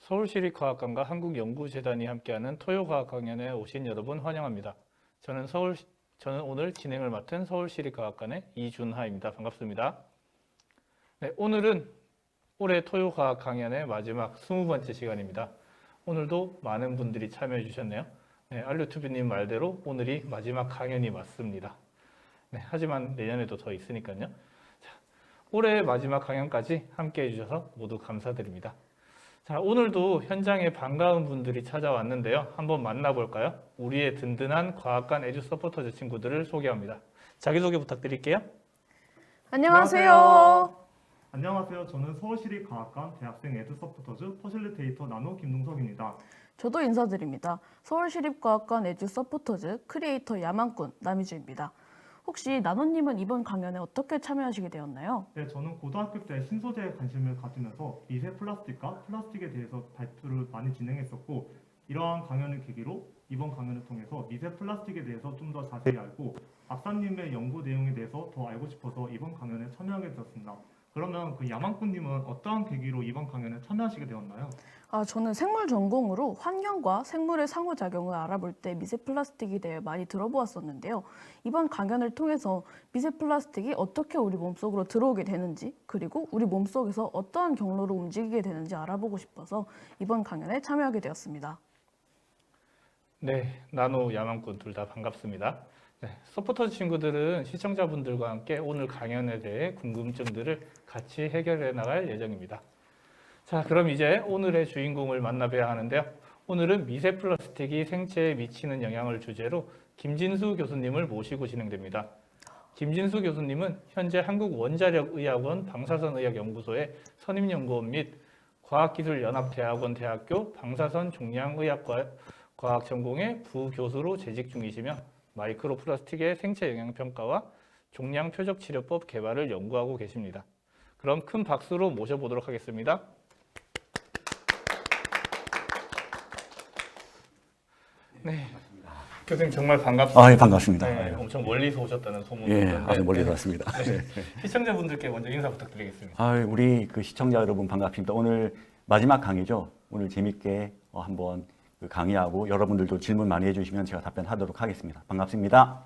서울시립과학관과 한국연구재단이 함께하는 토요과학 강연에 오신 여러분 환영합니다. 저는 오늘 진행을 맡은 서울시립과학관의 이준하입니다. 반갑습니다. 네, 오늘은 올해 토요과학 강연의 마지막 20번째 시간입니다. 오늘도 많은 분들이 참여해 주셨네요. 네, 알류튜브님 말대로 오늘이 마지막 강연이 맞습니다. 네, 하지만 내년에도 더 있으니까요. 자, 올해 마지막 강연까지 함께해 주셔서 모두 감사드립니다. 자, 오늘도 현장에 반가운 분들이 찾아왔는데요. 한번 만나볼까요? 우리의 든든한 과학관 에듀 서포터즈 친구들을 소개합니다. 자기소개 부탁드릴게요. 안녕하세요. 안녕하세요. 저는 서울시립과학관 대학생 에듀 서포터즈 퍼실리테이터 나노 김동석입니다. 저도 인사드립니다. 서울시립과학관 에듀 서포터즈 크리에이터 야망꾼 남희주입니다. 혹시 나노님은 이번 강연에 어떻게 참여하시게 되었나요? 네, 저는 고등학교 때 신소재에 관심을 가지면서 미세 플라스틱과 플라스틱에 대해서 발표를 많이 진행했었고, 이러한 강연을 계기로 이번 강연을 통해서 미세 플라스틱에 대해서 좀 더 자세히 알고 박사님의 연구 내용에 대해서 더 알고 싶어서 이번 강연에 참여하게 되었습니다. 그러면 그 야망꾼님은 어떠한 계기로 이번 강연에 참여하시게 되었나요? 저는 생물 전공으로 환경과 생물의 상호작용을 알아볼 때 미세 플라스틱에 대해 많이 들어보았었는데요. 이번 강연을 통해서 미세 플라스틱이 어떻게 우리 몸속으로 들어오게 되는지, 그리고 우리 몸속에서 어떠한 경로로 움직이게 되는지 알아보고 싶어서 이번 강연에 참여하게 되었습니다. 네, 나노 야망꾼 둘 다 반갑습니다. 네, 서포터 친구들은 시청자분들과 함께 오늘 강연에 대해 궁금증들을 같이 해결해 나갈 예정입니다. 자, 그럼 이제 오늘의 주인공을 만나봐야 하는데요. 오늘은 미세 플라스틱이 생체에 미치는 영향을 주제로 김진수 교수님을 모시고 진행됩니다. 김진수 교수님은 현재 한국원자력의학원 방사선의학연구소의 선임연구원 및 과학기술연합대학원 대학교 방사선종량의학과학 전공의 부교수로 재직 중이시며 마이크로 플라스틱의 생체 영향 평가와 종량 표적 치료법 개발을 연구하고 계십니다. 그럼 큰 박수로 모셔보도록 하겠습니다. 네, 교수님 정말 반갑습니다. 예, 반갑습니다. 네, 엄청 멀리서 오셨다는 소문이 예, 있던데, 아주 멀리서 왔습니다. 네, 시청자분들께 먼저 인사 부탁드리겠습니다. 우리 그 시청자 여러분 반갑습니다. 오늘 마지막 강의죠. 오늘 재밌게 한번 그 강의하고 여러분들도 질문 많이 해주시면 제가 답변하도록 하겠습니다. 반갑습니다.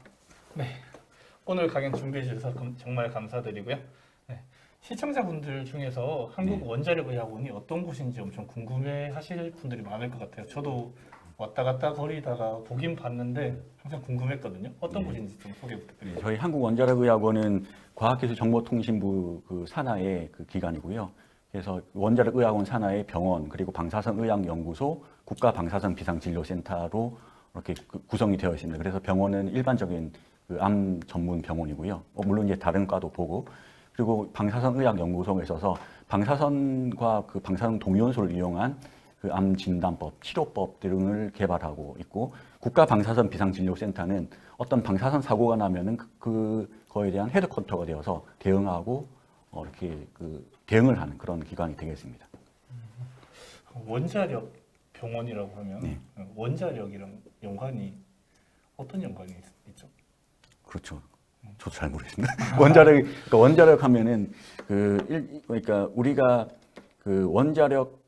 네, 오늘 강연 준비해 주셔서 정말 감사드리고요. 네, 시청자분들 중에서 한국원자력의학원이 어떤 곳인지 엄청 궁금해하실 분들이 많을 것 같아요. 저도 왔다 갔다 거리다가 보긴 봤는데 항상 궁금했거든요. 어떤 곳인지 좀 소개 부탁드립니다. 저희 한국원자력의학원은 과학기술정보통신부 그 산하의 그 기관이고요. 그래서 원자력의학원 산하의 병원 그리고 방사선의학연구소, 국가방사선비상진료센터로 이렇게 구성이 되어 있습니다. 그래서 병원은 일반적인 그 암 전문 병원이고요. 물론 이제 다른 과도 보고, 그리고 방사선의학연구소에 있어서 방사선과 그 방사선 동위원소를 이용한 그 암 진단법, 치료법 등을 개발하고 있고, 국가방사선비상진료센터는 어떤 방사선 사고가 나면은 그거에 대한 헤드쿼터가 되어서 대응하고 이렇게 그 대응을 하는 그런 기관이 되겠습니다. 원자력 병원이라고 하면 네. 원자력이랑 연관이 어떤 연관이 있죠? 그렇죠. 저도 잘 모르겠습니다. 그러니까 원자력 하면은 그러니까 우리가 그 원자력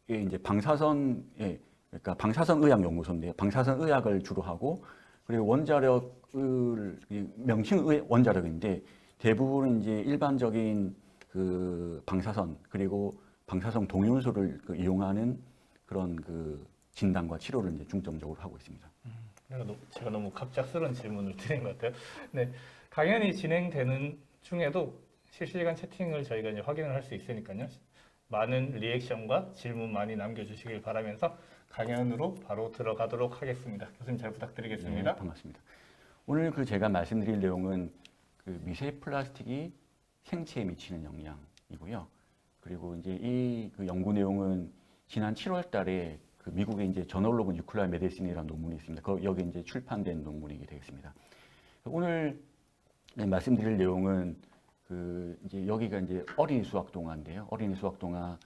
이제 방사선에, 그러니까 방사선의학연구소인데요. 방사선의학을 주로 하고, 그리고 원자력을 명칭 원자력인데 대부분 이제 일반적인 그 방사선 그리고 방사선 동위원소를 이용하는 그런 그 진단과 치료를 이제 중점적으로 하고 있습니다. 제가 너무 갑작스러운 질문을 드린 것 같아요. 네, 강연이 진행되는 중에도 실시간 채팅을 저희가 이제 확인을 할 수 있으니까요. 많은 리액션과 질문 많이 남겨주시길 바라면서 강연으로 바로 들어가도록 하겠습니다. 교수님 잘 부탁드리겠습니다. 네, 반갑습니다. 오늘 제가 말씀드릴 내용은 그 미세 플라스틱이 생체에 미치는 영향이고요. 그리고 이제 이 그 연구 내용은 지난 7월 달에 그 미국의 이제 저널 오브 뉴클리어 메디신이라는 논문이 있습니다. 여기 이제 출판된 논문이 되겠습니다. 오늘 말씀드릴 내용은 이제 여기가 이제 어린이 수학 동화인데요. 어린이 수학 동화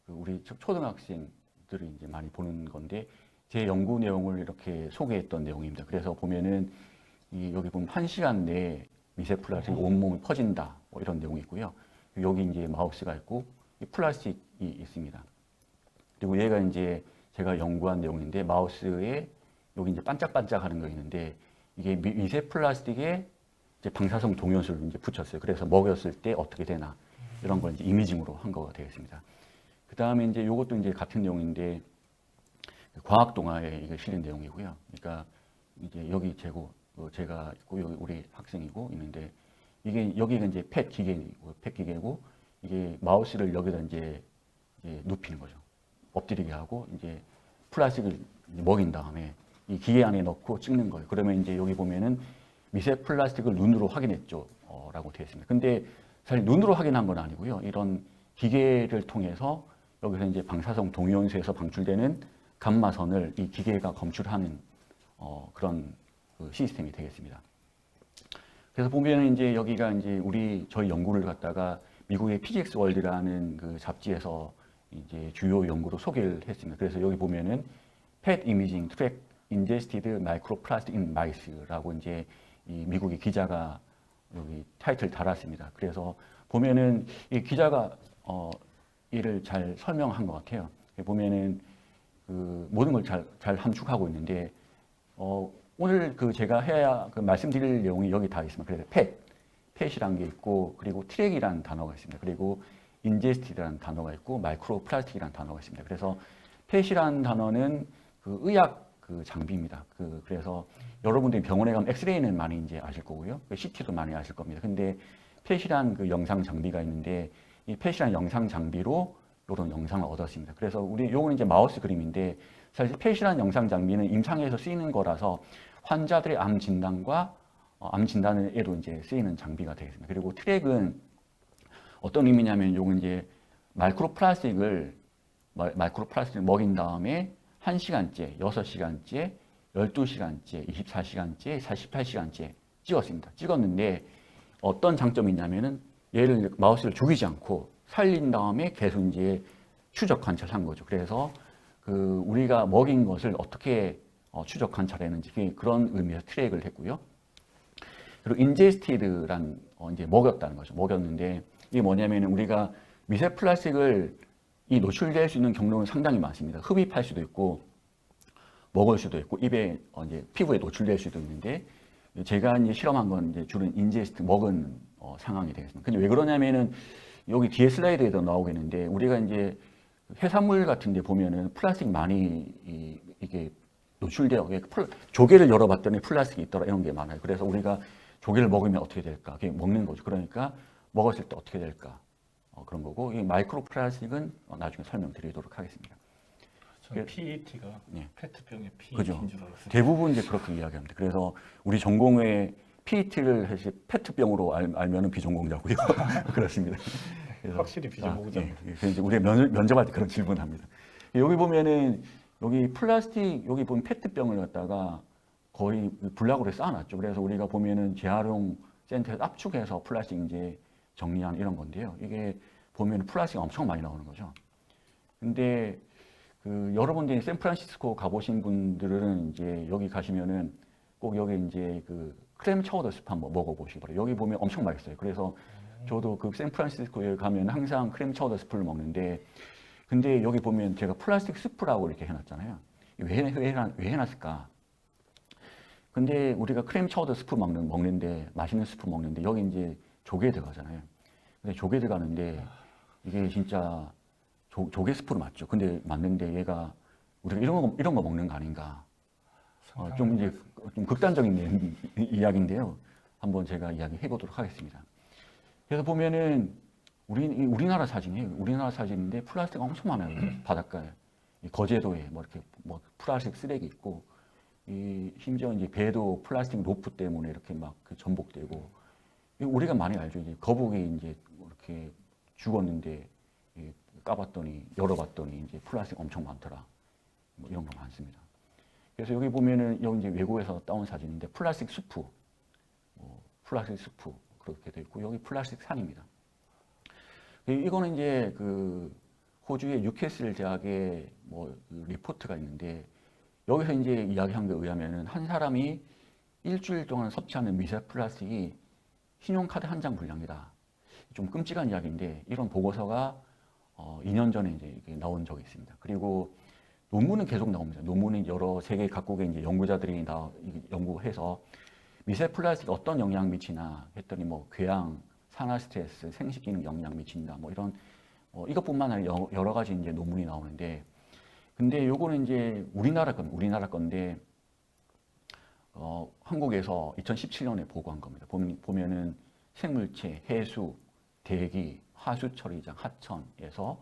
우리 초등학생들이 이제 많이 보는 건데, 제 연구 내용을 이렇게 소개했던 내용입니다. 그래서 보면은 여기 보면 1시간 내에 미세 플라스틱이 온몸에 퍼진다, 뭐 이런 내용이 있고요. 여기 이제 마우스가 있고 플라스틱이 있습니다. 그리고 얘가 이제 제가 연구한 내용인데 마우스에 여기 이제 반짝반짝하는 거 있는데 이게 미세 플라스틱에 이제 방사성 동연수를 이제 붙였어요. 그래서 먹였을 때 어떻게 되나 이런 걸 이제 이미징으로 한 거가 되겠습니다. 그 다음에 이제 이것도 이제 같은 내용인데 과학 동화에 이게 실린 내용이고요. 그러니까 이제 여기 제가 있고 여기 우리 학생이고 있는데 이게 여기가 이제 펫 기계고 이게 마우스를 여기다 이제 눕히는 거죠. 엎드리게 하고 이제 플라스틱을 이제 먹인 다음에 이 기계 안에 넣고 찍는 거예요. 그러면 이제 여기 보면은 미세 플라스틱을 눈으로 확인했죠. 라고 되어 있습니다. 근데 사실 눈으로 확인한 건 아니고요. 이런 기계를 통해서 여기서 이제 방사성 동위원소에서 방출되는 감마선을 이 기계가 검출하는 그런 그 시스템이 되겠습니다. 그래서 보면 이제 여기가 이제 저희 연구를 갖다가 미국의 피직스 월드라는 그 잡지에서 이제 주요 연구로 소개를 했습니다. 그래서 여기 보면은 PET imaging track ingested microplastic in mice라고 이제 이 미국의 기자가 여기 타이틀 달았습니다. 그래서 보면은 이 기자가 이를 잘 설명한 것 같아요. 보면은 그 모든 걸 잘 함축하고 있는데 오늘 그 제가 말씀드릴 내용이 여기 다 있습니다. 그래서 펫이라는 게 있고 그리고 트랙이라는 단어가 있습니다. 그리고 인제스티드라는 단어가 있고 마이크로 플라스틱이라는 단어가 있습니다. 그래서 펫이라는 단어는 그 의학 그 장비입니다. 그래서 여러분들이 병원에 가면 엑스레이는 많이 이제 아실 거고요. CT도 많이 아실 겁니다. 근데 펫이라는 그 영상 장비가 있는데 이 펫이라는 영상 장비로 이런 영상을 얻었습니다. 그래서 요거는 이제 마우스 그림인데 사실 펫이라는 영상 장비는 임상에서 쓰이는 거라서 환자들의 암 진단과 암 진단에도 이제 쓰이는 장비가 되겠습니다. 그리고 트랙은 어떤 의미냐면 요건 이제 마이크로 플라스틱을 먹인 다음에 1시간째, 6시간째, 12시간째, 24시간째, 48시간째 찍었습니다. 찍었는데 어떤 장점이 있냐면은 얘를 마우스를 죽이지 않고 살린 다음에 계속 이제 추적 관찰한 거죠. 그래서 그 우리가 먹인 것을 어떻게 추적 관찰했는지 그런 의미에서 트랙을 했고요. 그리고 인제스티드란 이제 먹였다는 거죠. 먹였는데 이게 뭐냐면 우리가 미세 플라스틱을 노출될 수 있는 경로는 상당히 많습니다. 흡입할 수도 있고 먹을 수도 있고 입에 이제 피부에 노출될 수도 있는데 제가 이제 실험한 건 이제 주로 인제스트 먹은 상황이 되겠습니다. 근데 왜 그러냐면은 여기 뒤에 슬라이드에도 나오겠는데 우리가 이제 해산물 같은 데 보면은 플라스틱 많이 이게 노출되어 조개를 열어봤더니 플라스틱이 있더라 이런 게 많아요. 그래서 우리가 조개를 먹으면 어떻게 될까? 그게 먹는 거죠. 그러니까 먹었을 때 어떻게 될까? 그런 거고 이 마이크로 플라스틱은 나중에 설명드리도록 하겠습니다. 저는 PET가 네. 페트병의 그죠. PET인 줄 알았어요. 대부분 이제 그렇게 이야기합니다. 그래서 우리 전공에 PET를 사실 페트병으로 알면은 비전공자고요. 그렇습니다. 그래서, 확실히 비전공자입니다. 그래서 이제 우리 면접할 때 그런 질문합니다. 여기 보면은 여기 플라스틱 여기 보면 페트병을 갖다가 거의 불락으로 쌓아놨죠. 그래서 우리가 보면은 재활용 센터에서 압축해서 플라스틱 이제 정리한 이런 건데요. 이게 보면 플라스틱이 엄청 많이 나오는 거죠. 근데 여러분들이 샌프란시스코 가보신 분들은 이제 여기 가시면은 꼭 여기 이제 크렘 차우더 스프 한번 먹어보시기 바래요. 여기 보면 엄청 맛있어요. 그래서 저도 샌프란시스코에 가면 항상 크렘 차우더 스프를 먹는데 근데 여기 보면 제가 플라스틱 스프라고 이렇게 해놨잖아요. 왜 해놨을까? 근데 우리가 크렘 차우더 스프 먹는데 맛있는 스프 먹는데 여기 이제 조개 들어가잖아요. 근데 조개 들어가는데 이게 진짜 조개 스프로 맞죠. 근데 맞는데 얘가 우리가 이런 거 먹는 거 아닌가? 좀 이제 좀 극단적인 이야기인데요. 한번 제가 이야기해 보도록 하겠습니다. 그래서 보면은 우리나라 사진이에요. 우리나라 사진인데 플라스틱 엄청 많아요. 바닷가에 거제도에 이렇게 플라스틱 쓰레기 있고 심지어 이제 배도 플라스틱 로프 때문에 이렇게 막 전복되고 우리가 많이 알죠. 이제 거북이 이제 이렇게 죽었는데 까봤더니 열어봤더니 이제 플라스틱 엄청 많더라. 이런 거 많습니다. 그래서 여기 보면은 여기 이제 외국에서 따온 사진인데 플라스틱 수프, 그렇게 돼 있고 여기 플라스틱 산입니다. 이거는 이제 호주의 뉴캐슬 대학의 리포트가 있는데 여기서 이제 이야기한 거에 의하면은 한 사람이 일주일 동안 섭취하는 미세 플라스틱이 신용카드 한 장 분량이다. 좀 끔찍한 이야기인데 이런 보고서가 2년 전에 이제 이게 나온 적이 있습니다. 그리고 논문은 계속 나옵니다. 논문은 여러 세계 각국의 이제 연구자들이 연구해서 미세 플라스틱이 어떤 영향 미치나 했더니 뭐 궤양, 산화 스트레스, 생식 기능 영향 미친다. 뭐 이런 이것뿐만 아니라 여러 가지 이제 논문이 나오는데, 근데 요거는 이제 우리나라 건데 한국에서 2017년에 보고한 겁니다. 보면은 생물체, 해수, 대기, 하수 처리장, 하천에서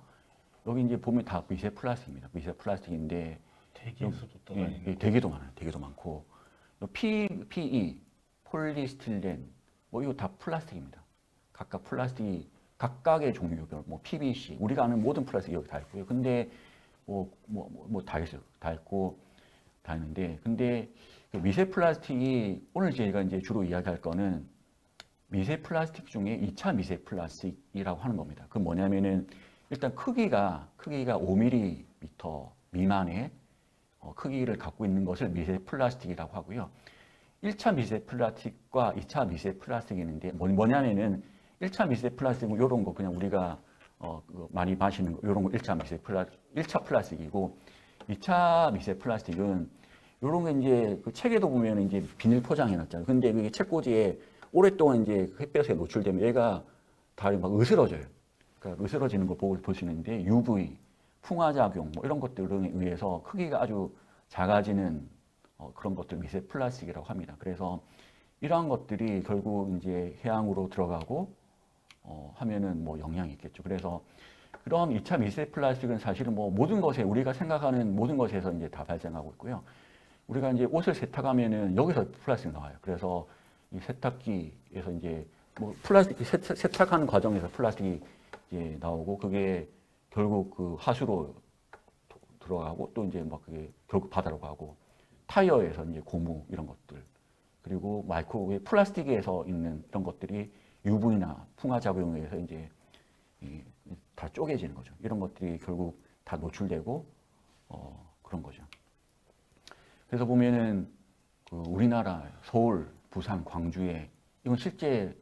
여기 이제 보면 다 미세 플라스틱입니다. 미세 플라스틱인데 대기수도 또 예, 많이 되게도 많아요. 되게도 많고 PE, 폴리스틸렌 뭐 이거 다 플라스틱입니다. 각각 플라스틱이 각각의 종류별 뭐 PVC 우리가 아는 모든 플라스틱 여기 다 있고요. 근데 뭐 다 있어요. 다 있고 다 있는데 근데 그 미세 플라스틱이 오늘 저희가 이제 주로 이야기할 거는 미세 플라스틱 중에 2차 미세 플라스틱이라고 하는 겁니다. 그 뭐냐면은 일단 크기가 5mm 미만의 크기를 갖고 있는 것을 미세 플라스틱이라고 하고요. 1차 미세 플라스틱과 2차 미세 플라스틱이 있는데 뭐냐면은 1차 미세 플라스틱은 이런 거 그냥 우리가 많이 마시는 거 이런 거 1차 플라스틱이고 2차 미세 플라스틱은 이런 게 이제 그 책에도 보면 이제 비닐 포장해 놨잖아요. 근데 그게 책꽂이에 오랫동안 이제 햇볕에 노출되면 얘가 다 막 으스러져요. 그러니까 으스러지는 걸 볼 수 있는데 UV, 풍화작용 뭐 이런 것들에 의해서 크기가 아주 작아지는 그런 것들 미세 플라스틱이라고 합니다. 그래서 이러한 것들이 결국 이제 해양으로 들어가고 하면은 뭐 영향이 있겠죠. 그래서 그런 2차 미세 플라스틱은 사실은 뭐 모든 것에 우리가 생각하는 모든 것에서 이제 다 발생하고 있고요. 우리가 이제 옷을 세탁하면은 여기서 플라스틱 나와요. 그래서 이 세탁기에서 이제 뭐 플라스틱 세탁하는 과정에서 플라스틱이 이제 나오고 그게 결국 그 하수로 들어가고 또 이제 막 그게 결국 바다로 가고 타이어에서 이제 고무 이런 것들 그리고 마이크로웨이브 플라스틱에서 있는 이런 것들이 UV나 풍화 작용에 의해서 이제 다 쪼개지는 거죠. 이런 것들이 결국 다 노출되고 그런 거죠. 그래서 보면은 그 우리나라 서울, 부산, 광주에 이건 실제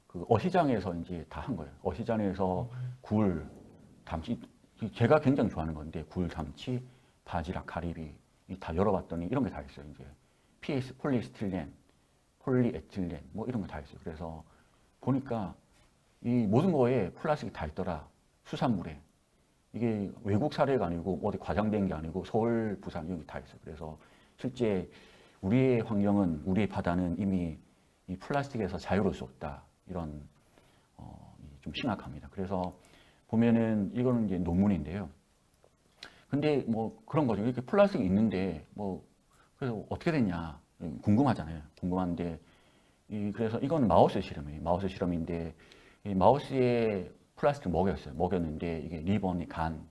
그 어시장에서 이제 다 한 거예요. 어시장에서 굴, 담치 제가 굉장히 좋아하는 건데 굴, 담치, 바지락, 가리비 다 열어봤더니 이런 게 다 있어요. 이제 PS, 폴리스틸렌, 폴리에틸렌 뭐 이런 거 다 있어요. 그래서 보니까 이 모든 거에 플라스틱이 다 있더라. 수산물에 이게 외국 사례가 아니고 어디 과장된 게 아니고 서울, 부산 여기 다 있어요. 그래서 실제 우리의 환경은 우리의 바다는 이미 이 플라스틱에서 자유로울 수 없다. 이런 좀 심각합니다. 그래서 보면은 이거는 이제 논문인데요. 근데 뭐 그런 거죠. 이렇게 플라스틱이 있는데 뭐 그래서 어떻게 됐냐 궁금하잖아요. 궁금한데 그래서 이건 마우스 실험이에요. 마우스 실험인데 이 마우스에 플라스틱 먹였는데 이게 리버니 간,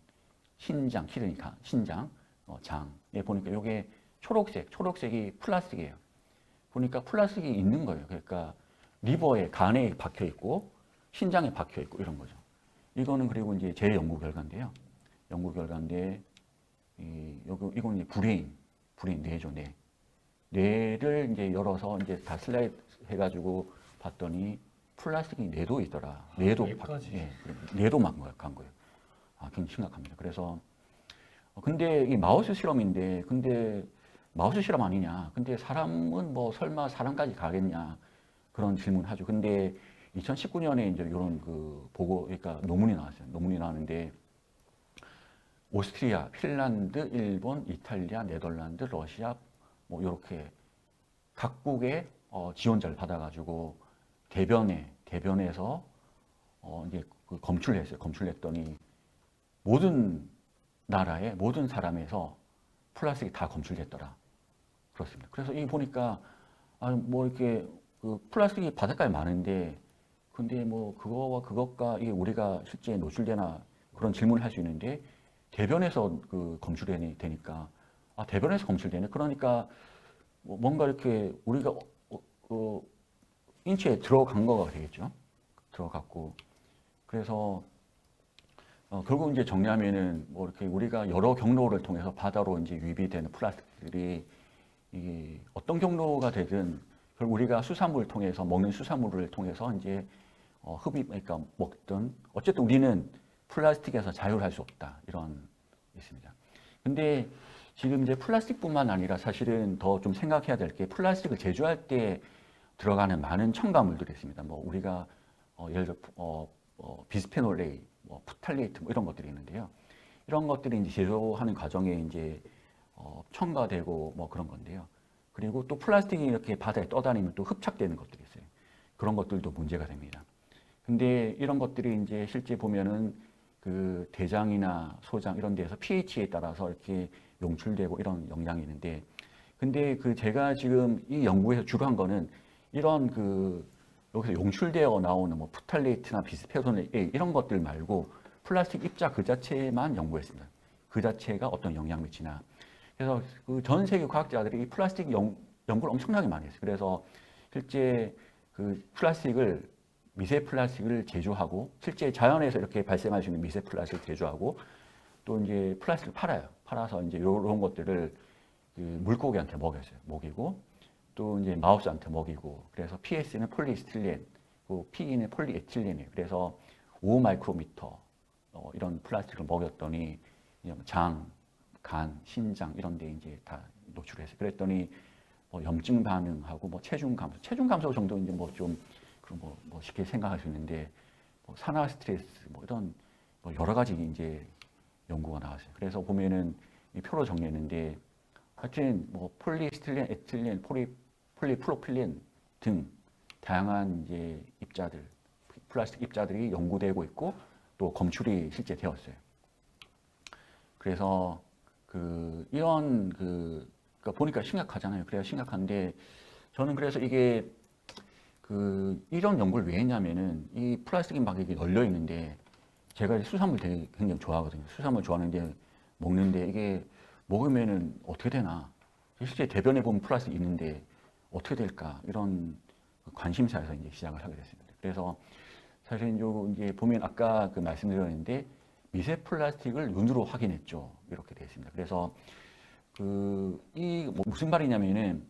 신장, 키드니 간, 신장, 장에 보니까 이게 초록색이 플라스틱이에요. 보니까 플라스틱이 있는 거예요. 그러니까 리버에 간에 박혀 있고 신장에 박혀 있고 이런 거죠. 이거는 그리고 이제 제 연구 결과인데요. 연구 결과인데 이거는 브레인 뇌죠, 뇌. 뇌를 이제 열어서 이제 다 슬라이드 해가지고 봤더니 플라스틱이 뇌도 있더라. 뇌까지. 뇌도 간 거예요. 굉장히 심각합니다. 그래서 근데 이 마우스 실험인데 근데 마우스 실험 아니냐? 근데 사람은 뭐 설마 사람까지 가겠냐? 그런 질문하죠. 근데 2019년에 이제 이런 그 그러니까 논문이 나왔어요. 논문이 나왔는데 오스트리아, 핀란드, 일본, 이탈리아, 네덜란드, 러시아 뭐 이렇게 각국의 지원자를 받아가지고 대변에서 이제 그 검출을 했어요. 검출했더니 모든 나라의 모든 사람에서 플라스틱이 다 검출됐더라. 그렇습니다. 그래서 이 보니까 뭐 이렇게 그 플라스틱이 바닷가에 많은데 근데 뭐 그거와 그것과 이게 우리가 실제 노출되나 그런 질문을 할 수 있는데 대변에서 그 검출이 되니까 대변에서 검출되네. 그러니까 뭔가 이렇게 우리가 인체에 들어간 거가 되겠죠. 들어갔고 그래서 결국 이제 정리하면은 뭐 이렇게 우리가 여러 경로를 통해서 바다로 이제 유입이 되는 플라스틱들이 이게 어떤 경로가 되든 결국 우리가 수산물을 통해서 먹는 수산물을 통해서 이제 그러니까 먹든 어쨌든 우리는 플라스틱에서 자유할 수 없다 이런 게 있습니다. 근데 지금 이제 플라스틱뿐만 아니라 사실은 더 좀 생각해야 될 게 플라스틱을 제조할 때 들어가는 많은 첨가물들이 있습니다. 뭐 우리가 예를 들어 비스페놀 A, 뭐 프탈레이트 뭐 이런 것들이 있는데요. 이런 것들이 이제 제조하는 과정에 이제 첨가되고 뭐 그런 건데요. 그리고 또 플라스틱이 이렇게 바다에 떠다니면 또 흡착되는 것들이 있어요. 그런 것들도 문제가 됩니다. 근데 이런 것들이 이제 실제 보면은 그 대장이나 소장 이런 데에서 pH에 따라서 이렇게 용출되고 이런 영향이 있는데, 근데 그 제가 지금 이 연구에서 주로 한 거는 이런 그 여기서 용출되어 나오는 뭐 프탈레이트나 비스페놀 A 이런 것들 말고 플라스틱 입자 그 자체만 연구했습니다. 그 자체가 어떤 영향을 미치나. 그래서 그 전 세계 과학자들이 이 플라스틱 연구를 엄청나게 많이 했어요. 그래서 실제 그 플라스틱을 미세 플라스틱을 제조하고 실제 자연에서 이렇게 발생할 수 있는 미세 플라스틱을 제조하고 또 이제 플라스틱을 팔아요. 팔아서 이제 이런 것들을 그 물고기한테 먹였어요. 먹이고 또 이제 마우스한테 먹이고 그래서 PS는 폴리스틸렌, PE는 폴리에틸렌이에요. 그래서 5 마이크로미터 이런 플라스틱을 먹였더니 장, 간, 신장 이런 데 이제 다 노출했어요. 그랬더니 뭐 염증 반응하고 뭐 체중 감소 정도 이제 뭐 좀 그런 뭐 쉽게 생각할 수 있는데 뭐 산화 스트레스 뭐 이런 뭐 여러 가지 이제 연구가 나왔어요. 그래서 보면은 이 표로 정리했는데 하여튼 뭐 폴리스틸렌, 에틸렌, 폴리프로필렌 등 다양한 이제 입자들, 플라스틱 입자들이 연구되고 있고 또 검출이 실제 되었어요. 그래서 그 이런 그러니까 보니까 심각하잖아요. 그래서 심각한데 저는 그래서 이게 그 이런 연구를 왜 했냐면은 이 플라스틱이 막 이렇게 널려 있는데 제가 수산물 되게 굉장히 좋아하거든요. 수산물 좋아하는데 먹는데 이게 먹으면은 어떻게 되나? 실제 대변에 보면 플라스틱 있는데 어떻게 될까? 이런 관심사에서 이제 시작을 하게 됐습니다. 그래서 사실 요 이제 보면 아까 그 말씀드렸는데 미세 플라스틱을 눈으로 확인했죠. 이렇게 되어 있습니다. 그래서 뭐 무슨 말이냐면은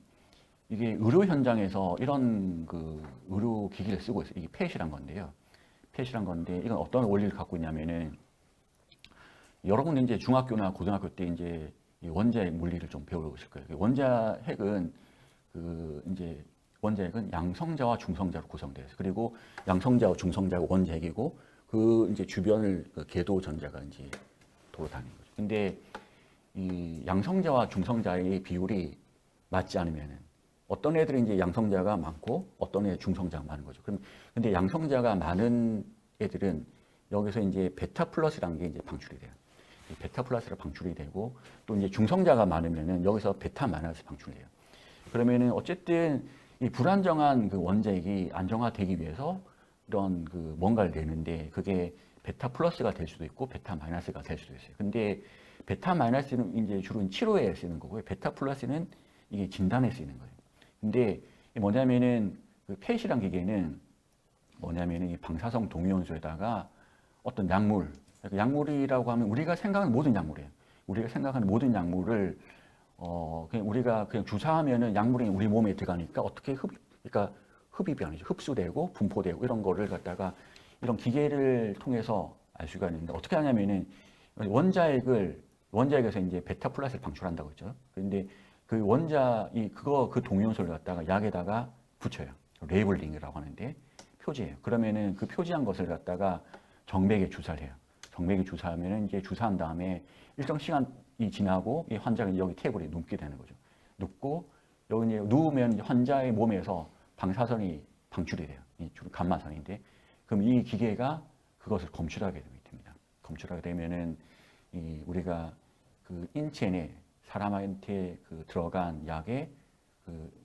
이게 의료 현장에서 이런 그 의료 기기를 쓰고 있어요. 이게 펫이란 건데요. 펫이란 건데 이건 어떤 원리를 갖고 있냐면은 여러분들 이제 중학교나 고등학교 때 이제 이 원자핵 물리를 좀 배우실 거예요. 원자핵은 이제 원자핵은 양성자와 중성자로 구성되어 있어요. 그리고 양성자와 중성자가 원자핵이고 그 이제 주변을 그 궤도 전자가 이제 돌아다니는 거죠. 근데 이 양성자와 중성자의 비율이 맞지 않으면은 어떤 애들은 이제 양성자가 많고 어떤 애는 중성자가 많은 거죠. 그럼 근데 양성자가 많은 애들은 여기서 이제 베타 플러스라는 게 이제 방출이 돼요. 이 베타 플러스가 방출이 되고 또 이제 중성자가 많으면은 여기서 베타 마이너스 방출돼요. 그러면은 어쨌든 이 불안정한 그 원자핵이 안정화되기 위해서 이런 그 뭔가를 내는데 그게 베타 플러스가 될 수도 있고 베타 마이너스가 될 수도 있어요. 근데 베타 마이너스는 이제 주로 치료에 쓰는 거고요. 베타 플러스는 이게 진단에 쓰이는 거예요. 근데 뭐냐면은 그 펫이란 기계는 뭐냐면은 이 방사성 동위원소에다가 어떤 약물, 약물이라고 하면 우리가 생각하는 모든 약물이에요. 우리가 생각하는 모든 약물을 그냥 우리가 그냥 주사하면은 약물이 우리 몸에 들어가니까 어떻게 그러니까 흡입이 아니죠. 흡수되고 분포되고 이런 거를 갖다가 이런 기계를 통해서 알 수가 있는데 어떻게 하냐면은 원자핵에서 이제 베타 플러스를 방출한다고 했죠. 그런데 그 그 동위원소를 갖다가 약에다가 붙여요. 레이블링이라고 하는데 표지예요. 그러면은 그 표지한 것을 갖다가 정맥에 주사를 해요. 정맥에 주사하면은 이제 주사한 다음에 일정 시간이 지나고 이 환자가 여기 테이블에 눕게 되는 거죠. 눕고 여기 이제 누우면 환자의 몸에서 방사선이 방출이 돼요. 이 주로 감마선인데 그럼 이 기계가 그것을 검출하게 됩니다. 검출하게 되면은 우리가 그 인체 내 사람한테 그 들어간 약에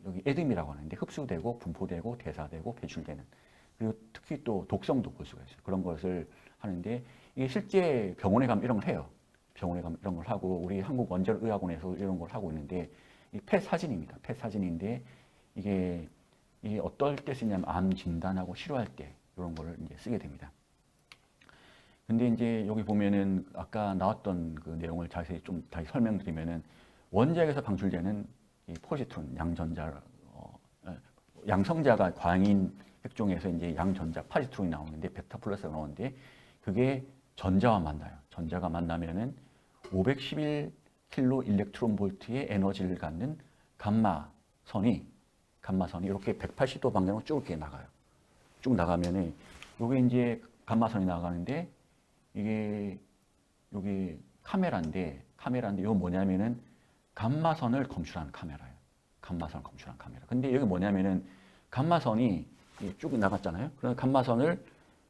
여기 에드미라고 하는데 흡수되고 분포되고 대사되고 배출되는 그리고 특히 또 독성도 볼 수가 있어요. 그런 것을 하는데 이게 실제 병원에 가면 이런 걸 해요. 병원에 가면 이런 걸 하고 우리 한국원자력의학원에서 이런 걸 하고 있는데 이 펫 사진입니다. 펫 사진인데 이게 어떨 때 쓰냐면 암 진단하고 치료할 때 이런 거를 이제 쓰게 됩니다. 근데 이제 여기 보면은 아까 나왔던 그 내용을 자세히 좀 다시 설명드리면은 원자핵에서 방출되는 이 포지트론 양성자가 광인 핵종에서 이제 양전자 파지트론이 나오는데 베타 플러스가 나오는데 그게 전자와 만나요. 전자가 만나면은 511킬로 일렉트론 볼트의 에너지를 갖는 감마선이 이렇게 180도 방향으로 쭉 이렇게 나가요. 쭉 나가면은 요게 이제 감마선이 나가는데 이게 여기 카메라인데 이거 뭐냐면은 감마선을 검출하는 카메라예요. 감마선을 검출하는 카메라. 근데 여기 뭐냐면은 감마선이 쭉 나갔잖아요. 그래서 감마선을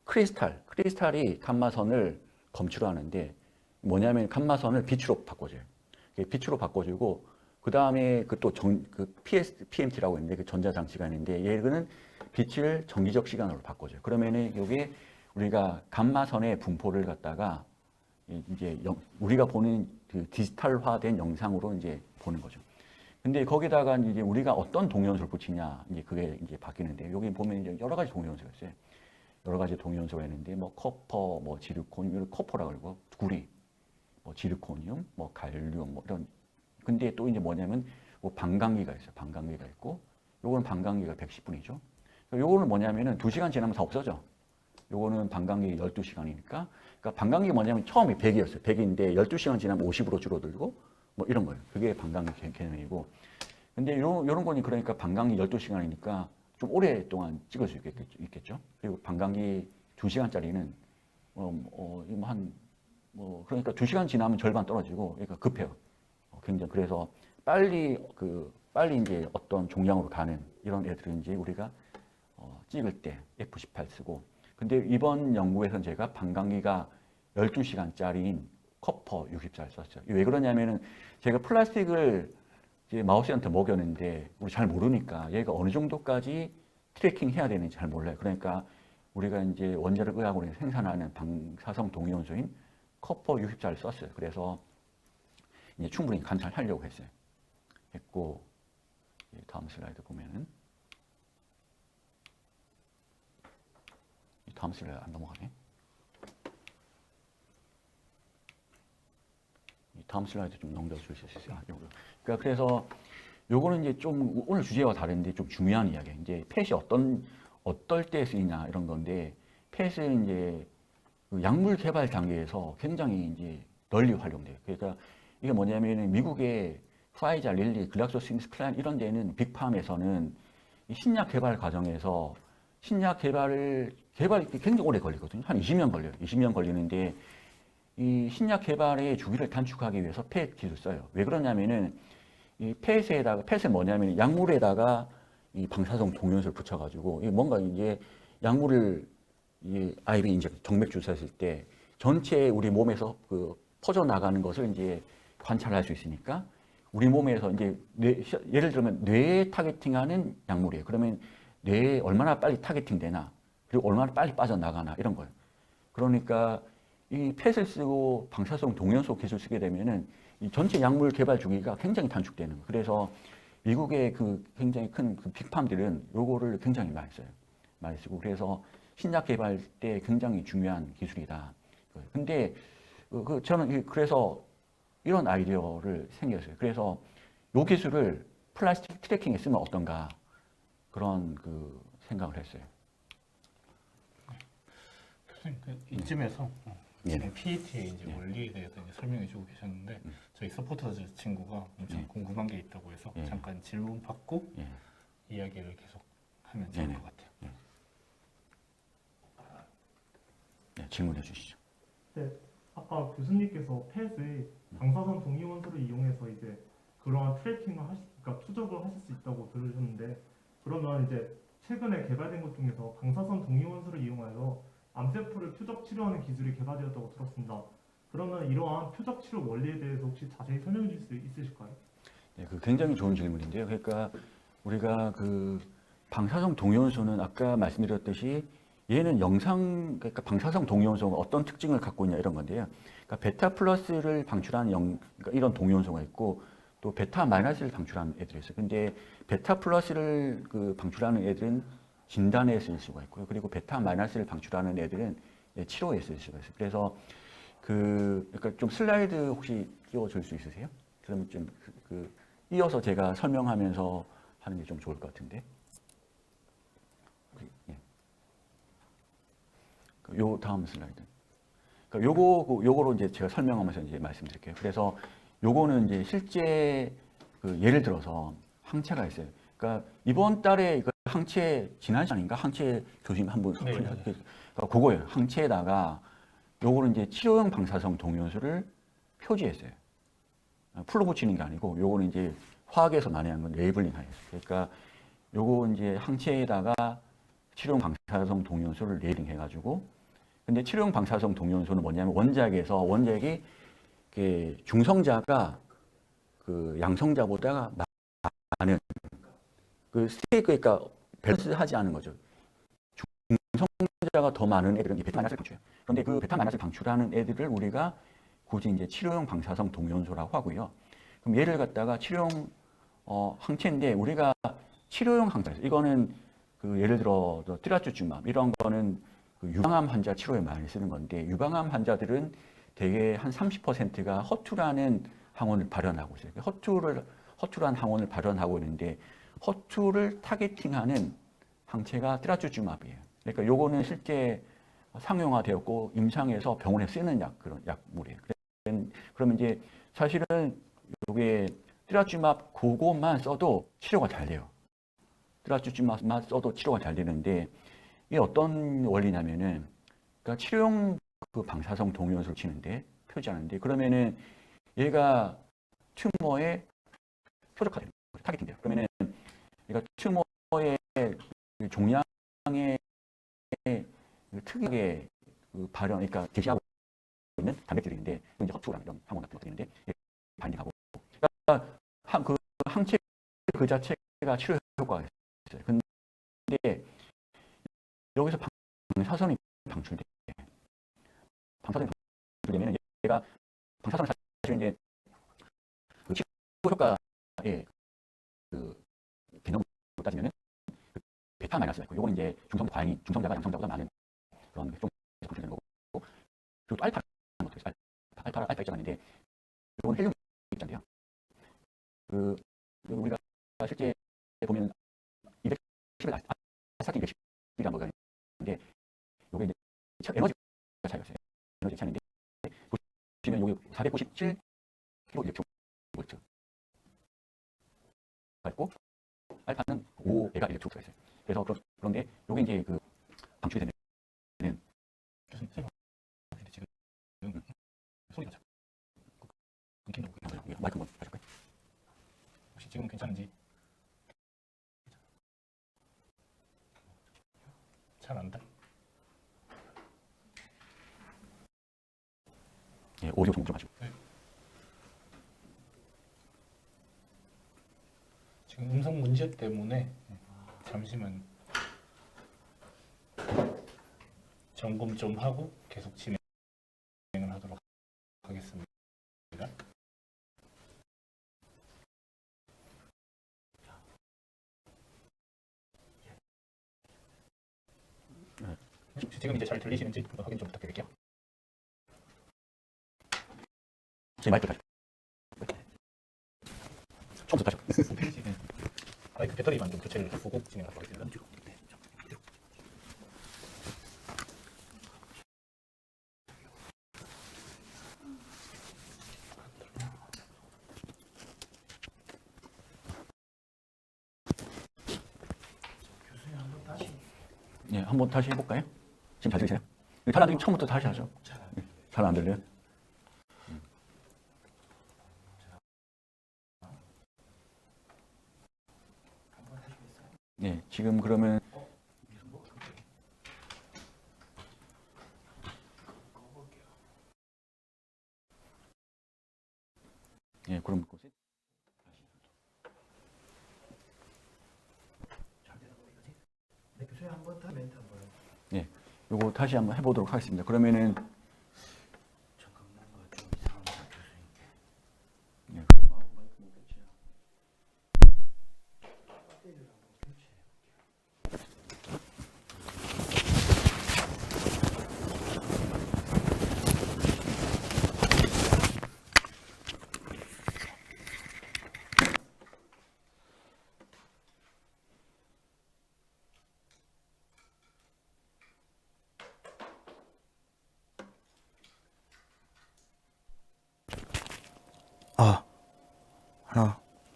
크리스탈이 감마선을 검출하는데 뭐냐면 감마선을 빛으로 바꿔줘요. 빛으로 바꿔주고 그 다음에 PMT라고 있는데 그 전자장치가 있는데 얘는 빛을 정기적 시간으로 바꿔줘요. 그러면은 이게 우리가 감마선의 분포를 갖다가 이제 우리가 보는 그 디지털화된 영상으로 이제 보는 거죠. 근데 거기다가 이제 우리가 어떤 동위원소를 붙이냐 이제 그게 이제 바뀌는데 여기 보면 이제 여러 가지 동위원소가 있어요. 여러 가지 동위원소가 있는데 뭐 커퍼, 뭐 지르코늄, 커퍼라 그러고 구리, 뭐 지르코늄, 뭐 갈륨, 뭐 이런. 근데 또 이제 뭐냐면 뭐 반감기가 있어요. 반감기가 있고 요거는 반감기가 110분이죠. 요거는 뭐냐면은 2시간 지나면 다 없어져. 요거는 반감기 12시간이니까. 그러니까 반감기가 뭐냐면 처음에 100이었어요. 100인데 12시간 지나면 50으로 줄어들고 뭐 이런 거예요. 그게 반감기 개념이고. 근데 요런 거니 그러니까 반감기 12시간이니까 좀 오랫동안 찍을 수 있겠죠. 그리고 반감기 2시간짜리는 그러니까 2시간 지나면 절반 떨어지고 그러니까 급해요. 굉장히 그래서 빨리 이제 어떤 종량으로 가는 이런 애들은 이제 우리가 찍을 때 F18 쓰고 근데 이번 연구에서는 제가 반감기가 12시간짜리인 커퍼 64를 썼어요. 왜 그러냐면은 제가 플라스틱을 이제 마우스한테 먹였는데 우리 잘 모르니까 얘가 어느 정도까지 트래킹 해야 되는지 잘 몰라요. 그러니까 우리가 이제 원자력 의학원에서 생산하는 방사성 동위원소인 커퍼 64를 썼어요. 그래서 이제 충분히 관찰하려고 했어요. 했고 다음 슬라이드 보면은 다음 슬라이드 안 넘어가네. 다음 슬라이드 좀 넘겨 주실 수 있어요? 그러니까 그래서 요거는 이제 좀 오늘 주제와 다른데 좀 중요한 이야기예요. 이제 펫이 어떨 때 쓰이냐 이런 건데 펫은 이제 그 약물 개발 단계에서 굉장히 이제 널리 활용돼요. 그러니까 이게 뭐냐면은 미국의 파이자, 릴리, 글락소스미스클라인 이런 데는 빅팜에서는 이 신약 개발 과정에서 신약 개발이 굉장히 오래 걸리거든요. 한 20년 걸려요. 20년 걸리는데 이 신약 개발의 주기를 단축하기 위해서 펫 기술 써요. 왜 그러냐면은 이 펫은 뭐냐면 약물에다가 이 방사성 동위원소를 붙여가지고 뭔가 이제 약물을 IV 인젝 정맥 주사했을 때 전체 우리 몸에서 그 퍼져 나가는 것을 이제 관찰할 수 있으니까 우리 몸에서 이제 예를 들면 뇌에 타겟팅하는 약물이에요. 그러면 뇌에 얼마나 빨리 타겟팅 되나 그리고 얼마나 빨리 빠져나가나 이런 거예요. 그러니까 이 펫을 쓰고 방사성 동위원소 기술 쓰게 되면은 이 전체 약물 개발 주기가 굉장히 단축되는 거예요. 그래서 미국의 그 굉장히 큰 그 빅팜들은 요거를 굉장히 많이 써요. 많이 쓰고 그래서 신약 개발 때 굉장히 중요한 기술이다. 근데 저는 그래서 이런 아이디어를 생겼어요. 그래서 요 기술을 플라스틱 트래킹에 쓰면 어떤가 그런 그 생각을 했어요. 교수님 이쯤에서 네. PET의 이제 원리에 대해서 이제 설명해주고 계셨는데 저희 서포터즈 친구가 엄청 궁금한 게 있다고 해서 잠깐 질문 받고 이야기를 계속 하면 좋을 것 같아요. 네, 질문해 주시죠. 네, 아까 교수님께서 펫의 방사선 동위원소를 이용해서 이제 그러한 트래킹을 그러니까 추적을 하실 수 있다고 들으셨는데 그러면 이제 최근에 개발된 것 중에서 방사선 동위원소를 이용하여 암세포를 표적 치료하는 기술이 개발되었다고 들었습니다. 그러면 이러한 표적 치료 원리에 대해서 혹시 자세히 설명해 주실 수 있으실까요? 네, 그 굉장히 좋은 질문인데요. 그러니까 우리가 그 방사성 동위원소는 아까 말씀드렸듯이 얘는 그러니까 방사성 동위원소가 어떤 특징을 갖고 있냐 이런 건데요. 그러니까 베타 플러스를 방출하는 그러니까 이런 동위원소가 있고 또 베타 마이너스를 방출하는 애들이 있어요. 근데 베타 플러스를 방출하는 애들은 진단에 쓸 수가 있고요. 그리고 베타 마이너스를 방출하는 애들은 치료에 쓸 수가 있어요. 그래서 그러니까 좀 슬라이드 혹시 띄워줄 수 있으세요? 그러면 좀 이어서 제가 설명하면서 하는 게 좀 좋을 것 같은데. 요 다음 슬라이드. 그러니까 요거로 이제 제가 설명하면서 이제 말씀드릴게요. 그래서 요거는 이제 실제 그 예를 들어서 항체가 있어요. 그러니까 이번 달에 그 항체 지난 시간인가 항체 교수님 한분 네. 그러니까 그거예요. 항체에다가 요거는 이제 치료용 방사성 동위원소를 표지했어요. 풀로 붙이는 게 아니고 요거는 이제 화학에서 많이 하는 건 레이블링 하였어요. 그러니까 요거 이제 항체에다가 치료용 방사성 동위원소를 레이블링 해가지고 근데 치료용 방사성 동위원소는 뭐냐면 원작이 중성자가 그 양성자보다 많은 그 스테이크 그러니까 밸런스하지 않은 거죠. 중성자가 더 많은 애들은 이 베타 마이너스를 방출해요. 그런데 그 베타 마이너스를 방출하는 애들을 우리가 굳이 이제 치료용 방사성 동위원소라고 하고요. 그럼 얘를 갖다가 치료용 항체인데 우리가 치료용 항체 이거는 그 예를 들어 트라투주맘 이런 거는 그 유방암 환자 치료에 많이 쓰는 건데 유방암 환자들은 대개 한 30%가 허투라는 항원을 발현하고 있어요. 허투란 항원을 발현하고 있는데 허투를 타겟팅하는 항체가 트라투주맘이에요. 그러니까 요거는 실제 상용화되었고 임상에서 병원에 쓰는 그런 약물이에요. 그러면 이제 사실은 요게 트라투주맘 그것만 써도 치료가 잘 돼요. 트라투주맘만 써도 치료가 잘 되는데 이게 어떤 원리냐면은 그러니까 치료용 그 방사성 동위원소를 치는데 표지하는데 그러면은 얘가 튜머에 표적화되는 거예요. 타겟팅돼요. 그러면은 얘가 튜머의 그 종양의 특이하게 그 발현, 그러니까 제시하고 있는 단백질인데 이제 허투랑 이런 항원 같은 것들인데 반응하고 그러니까 그 항체 그 자체가 치료 효과가 있어요. 근데 여기서 방사선이 방출돼. 방사선이 방출되면 얘가 방사선 사실 이제 그 치료 효과의 그 개념으로 따지면은 그 베타 마이너스가 있고, 요건 이제 중성자가 양성자보다 많은 그런 좀 방출되는 거고, 그리고 또 알파라는 것도 있어요. 알파 입자가 있는데, 요건 헬륨 입자인데요. 그 우리가 실제 보면 210을 아스타틴 210이라는 거가 있는데, 요게 이제 에너지가 차이가 있어요. 에너지 차이인데, 보시면 여기 497 킬로 일렉트로볼트 가 있고, 알파는 5메가 일렉트로볼트가 있어요. 그래서 그런데 요게 이제 그 방출이 되는 교수님 지금 소리가 자꾸 끊긴다고 마이크 한번 하실까요? 혹시 지금 괜찮은지 잘 안 돼. 예, 오디오 정보 좀 하시고. 네. 지금 음성 문제 때문에 잠시만 점검 좀 하고 계속 진행을 하도록 하겠습니다. 지금 이제 잘 들리시는지 확인 좀 부탁드릴게요. 제 마이크 다시. 처음부터 다시. 마이크 배터리만 좀 교체를 하고 진행하도록 하겠습니다. 예, 한번 다시 해볼까요? 지금 잘 들리세요? 잘 안 들리면 처음부터 다시 하죠. 잘 안 들려요? 네, 지금 그러면 예, 그럼 네, 요거 다시 한번 해보도록 하겠습니다. 그러면은 예.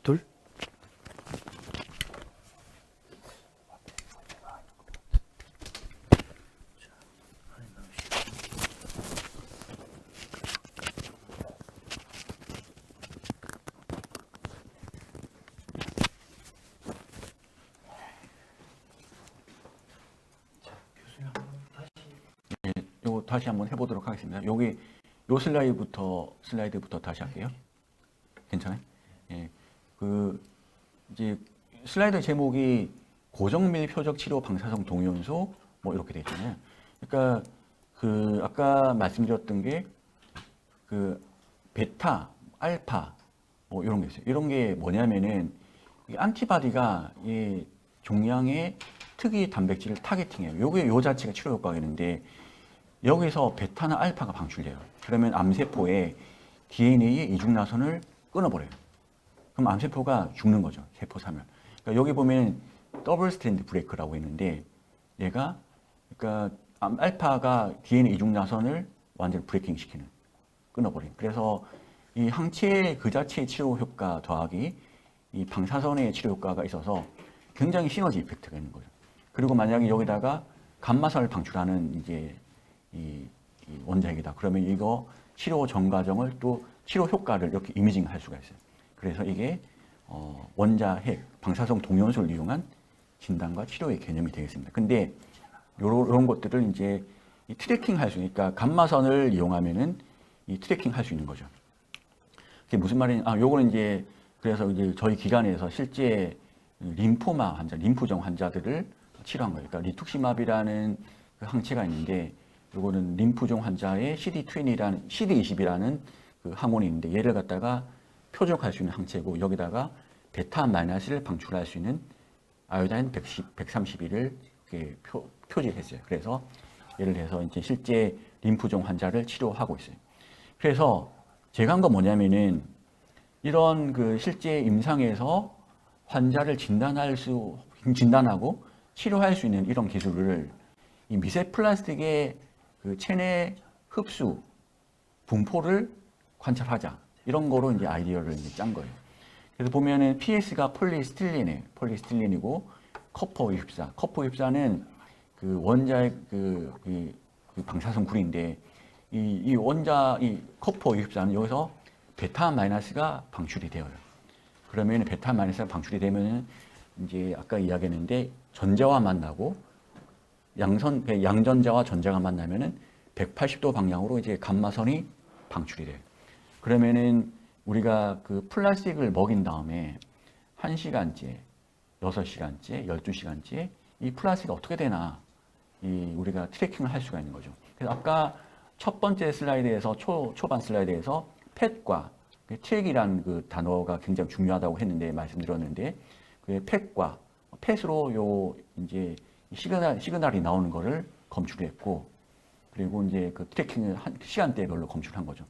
둘. 요거 다시 한번 해보도록 하겠습니다. 여기 요 슬라이드부터 다시 할게요. 괜찮아요? 예, 그 이제 슬라이드 제목이 고정밀 표적 치료 방사성 동요연소 뭐 이렇게 돼 있잖아요. 그러니까 그 아까 말씀드렸던 게 그 베타, 알파 뭐 이런 게 있어요. 이런 게 뭐냐면은 이 안티바디가 이 종양의 특이 단백질을 타겟팅해요. 요게 요 자체가 치료 효과가 있는데 여기서 베타나 알파가 방출돼요. 그러면 암세포의 DNA의 이중나선을 끊어버려요. 그럼 암세포가 죽는 거죠. 세포 사멸. 그러니까 여기 보면 더블 스트랜드 브레이크라고 있는데 얘가 그러니까 알파가 DNA 이중나선을 완전히 브레이킹 시키는 끊어버린. 그래서 이 항체 그 자체의 치료 효과 더하기 이 방사선의 치료 효과가 있어서 굉장히 시너지 이펙트가 있는 거죠. 그리고 만약에 여기다가 감마선을 방출하는 이제 이 원자핵이다. 그러면 이거 치료 전 과정을 또 치료 효과를 이렇게 이미징 할 수가 있어요. 그래서 이게 원자핵, 방사성 동연소를 이용한 진단과 치료의 개념이 되겠습니다. 근데 이런 것들을 이제 이 트래킹 할 수 있으니까 감마선을 이용하면은 이 트래킹 할 수 있는 거죠. 그게 무슨 말이냐? 요거는 이제 그래서 이제 저희 기관에서 실제 림포마 환자, 림프종 환자들을 치료한 거예요. 그러니까 리툭시맙이라는 그 항체가 있는데 요거는 림프종 환자의 CD20이라는 그 항원이 있는데 얘를 갖다가 표적할 수 있는 항체고 여기다가 베타 마이너스를 방출할 수 있는 아요다인 131을 이렇게 표시했어요. 그래서 예를 들어서 이제 실제 림프종 환자를 치료하고 있어요. 그래서 제가 한 건 뭐냐면은 이런 그 실제 임상에서 환자를 진단하고 치료할 수 있는 이런 기술을 이 미세 플라스틱의 그 체내 흡수 분포를 관찰하자 이런 거로 이제 아이디어를 이제 짠 거예요. 그래서 보면은 PS가 폴리스틸린이고 커퍼 24. 커퍼 24는 그 원자의 그 방사선굴인데 이 커퍼 24는 여기서 베타 마이너스가 방출이 되어요. 그러면 베타 마이너스가 방출이 되면 이제 아까 이야기했는데 전자와 만나고 양전자와 전자가 만나면은 180도 방향으로 이제 감마선이 방출이 돼요. 그러면은 우리가 그 플라스틱을 먹인 다음에 1시간째, 6시간째, 12시간째 이 플라스틱이 어떻게 되나 우리가 트래킹을 할 수가 있는 거죠. 그래서 아까 첫 번째 슬라이드에서 초반 슬라이드에서 펫과 트랙이라는 그 단어가 굉장히 중요하다고 했는데 말씀드렸는데 그 펫으로 요 이제 시그널이 나오는 거를 검출했고 그리고 이제 그 트래킹을 시간대별로 검출한 거죠.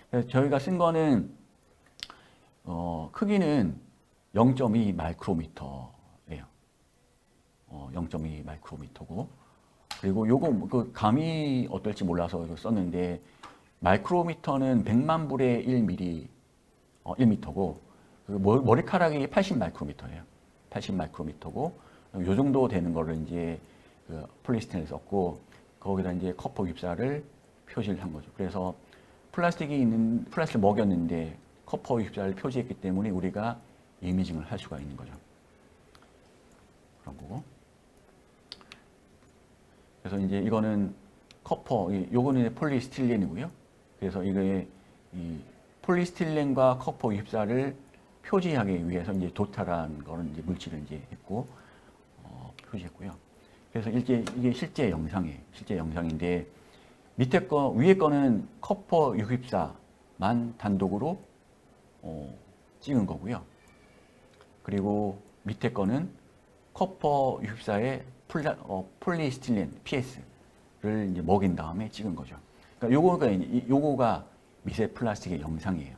그래서 저희가 쓴 거는 크기는 0.2 마이크로미터예요. 0.2 마이크로미터고 그리고 요거 그 감이 어떨지 몰라서 이거 썼는데 마이크로미터는 100만 불의 1미터고 그 머리카락이 80 마이크로미터예요. 80 마이크로미터고 요 정도 되는 거를 이제 그 폴리스틴을 썼고 거기다 이제 커퍼 깁사를 표시를 한 거죠. 그래서 플라스틱을 먹였는데 커퍼 깁사를 표시했기 때문에 우리가 이미징을 할 수가 있는 거죠. 그런 거고. 그래서 이제 이거는 요거는 폴리스틸렌이고요. 그래서 이거의 이 폴리스틸렌과 커퍼 깁사를 표시하기 위해서 이제 도타라는 거는 이제 물질을 이제 했고 표시했고요. 그래서 이게 실제 영상이에요. 실제 영상인데 위에 거는 커퍼 깁사만 단독으로 찍은 거고요. 그리고 밑에 거는 커퍼 깁사의 폴리스틸렌 PS를 이제 먹인 다음에 찍은 거죠. 그러니까 요거가 미세 플라스틱의 영상이에요.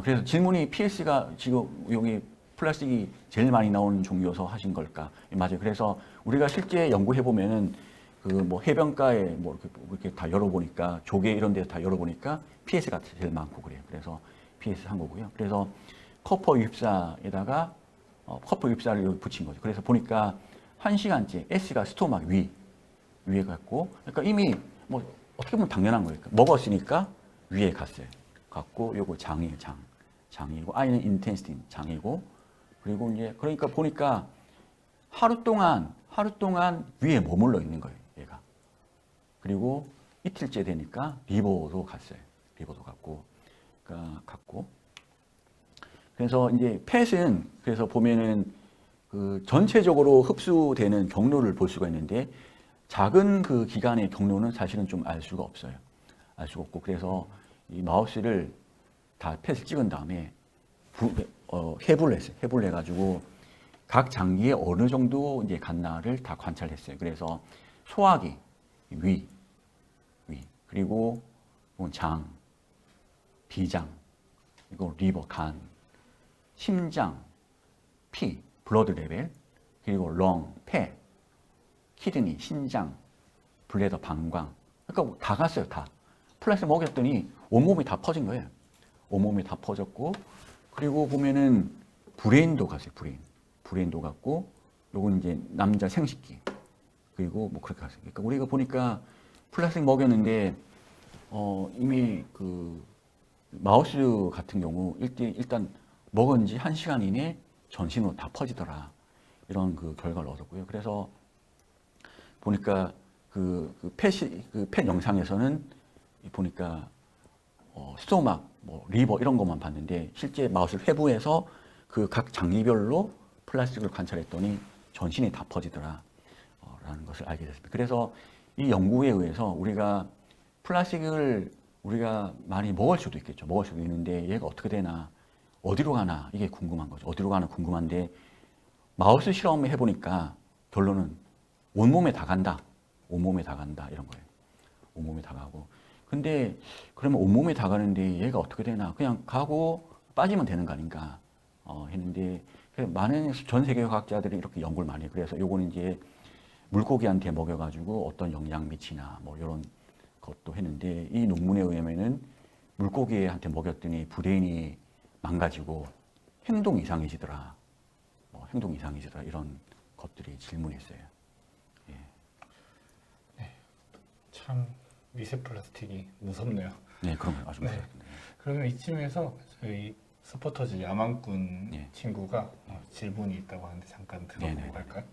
그래서 질문이 PS가 지금 여기 플라스틱이 제일 많이 나오는 종류여서 하신 걸까? 맞아요. 그래서 우리가 실제 연구해 보면은 그 뭐 해변가에 뭐 이렇게 다 열어보니까 조개 이런 데서 다 열어보니까 PS가 제일 많고 그래요. 그래서 PS 한 거고요. 그래서 커퍼 유입사에다가 커퍼 유입사를 여기 붙인 거죠. 그래서 보니까 1시간째 S가 스토막 위에 갔고, 그러니까 이미 뭐 어떻게 보면 당연한 거예요. 먹었으니까 위에 갔어요. 갔고, 요거 장이에요, 장이고, I는 인텐시티 장이고, 그리고 이제 그러니까 보니까 하루 동안 위에 머물러 있는 거예요, 얘가. 그리고 이틀째 되니까 리버도 갔어요. 리버도 갔고, 그러니까 갔고. 그래서 이제 펫은 그래서 보면은 그 전체적으로 흡수되는 경로를 볼 수가 있는데 작은 그 기간의 경로는 사실은 좀 알 수가 없어요. 알 수가 없고 그래서 이 마우스를 다 펫을 찍은 다음에 해부를 했어요. 해부를 해가지고 각 장기에 어느 정도 이제 갔나를 다 관찰했어요. 그래서 소화기 위 그리고 장, 비장, 그리고 리버 간, 심장, 피, 블러드 레벨, 그리고 렁, 폐, 키드니, 신장, 블레더, 방광. 그러니까 다 갔어요, 다. 플라스 먹였더니 온몸이 다 퍼진 거예요. 온몸이 다 퍼졌고, 그리고 보면은 브레인도 갔어요, 브레인도 갔고, 요건 이제 남자 생식기. 그리고 뭐 그렇게 갔어요. 그러니까 우리가 보니까 플라스틱 먹였는데, 이미 그 마우스 같은 경우 일단 먹은 지 1시간 이내 전신으로 다 퍼지더라. 이런 그 결과를 얻었고요. 그래서 보니까 펫 영상에서는 보니까 스토막, 뭐 리버 이런 것만 봤는데 실제 마우스를 회부해서 그 각 장기별로 플라스틱을 관찰했더니 전신이 다 퍼지더라. 라는 것을 알게 됐습니다. 그래서 이 연구에 의해서 우리가 플라스틱을 우리가 많이 먹을 수도 있겠죠. 먹을 수도 있는데 얘가 어떻게 되나, 어디로 가나 이게 궁금한 거죠. 어디로 가나 궁금한데 마우스 실험을 해보니까 결론은 온몸에 다 간다. 온몸에 다 간다. 이런 거예요. 온몸에 다 가고. 근데 그러면 온몸에 다 가는데 얘가 어떻게 되나. 그냥 가고 빠지면 되는 거 아닌가 했는데 많은 전 세계 과학자들이 이렇게 연구를 많이 해요. 그래서 요거는 이제 물고기한테 먹여가지고 어떤 영향 미치나 뭐 이런 것도 했는데 이 논문에 의하면은 물고기한테 먹였더니 브레인이 망가지고 행동 이상해지더라. 행동 이상해지더라. 이런 것들이 질문했어요. 예. 참 미세 플라스틱이 무섭네요. 네, 그런 거 아주 네. 무서워요. 그러면 이쯤에서 저희 스포터즈 야망꾼 네. 친구가 질문이 있다고 하는데 잠깐 들어보고 네네. 갈까요?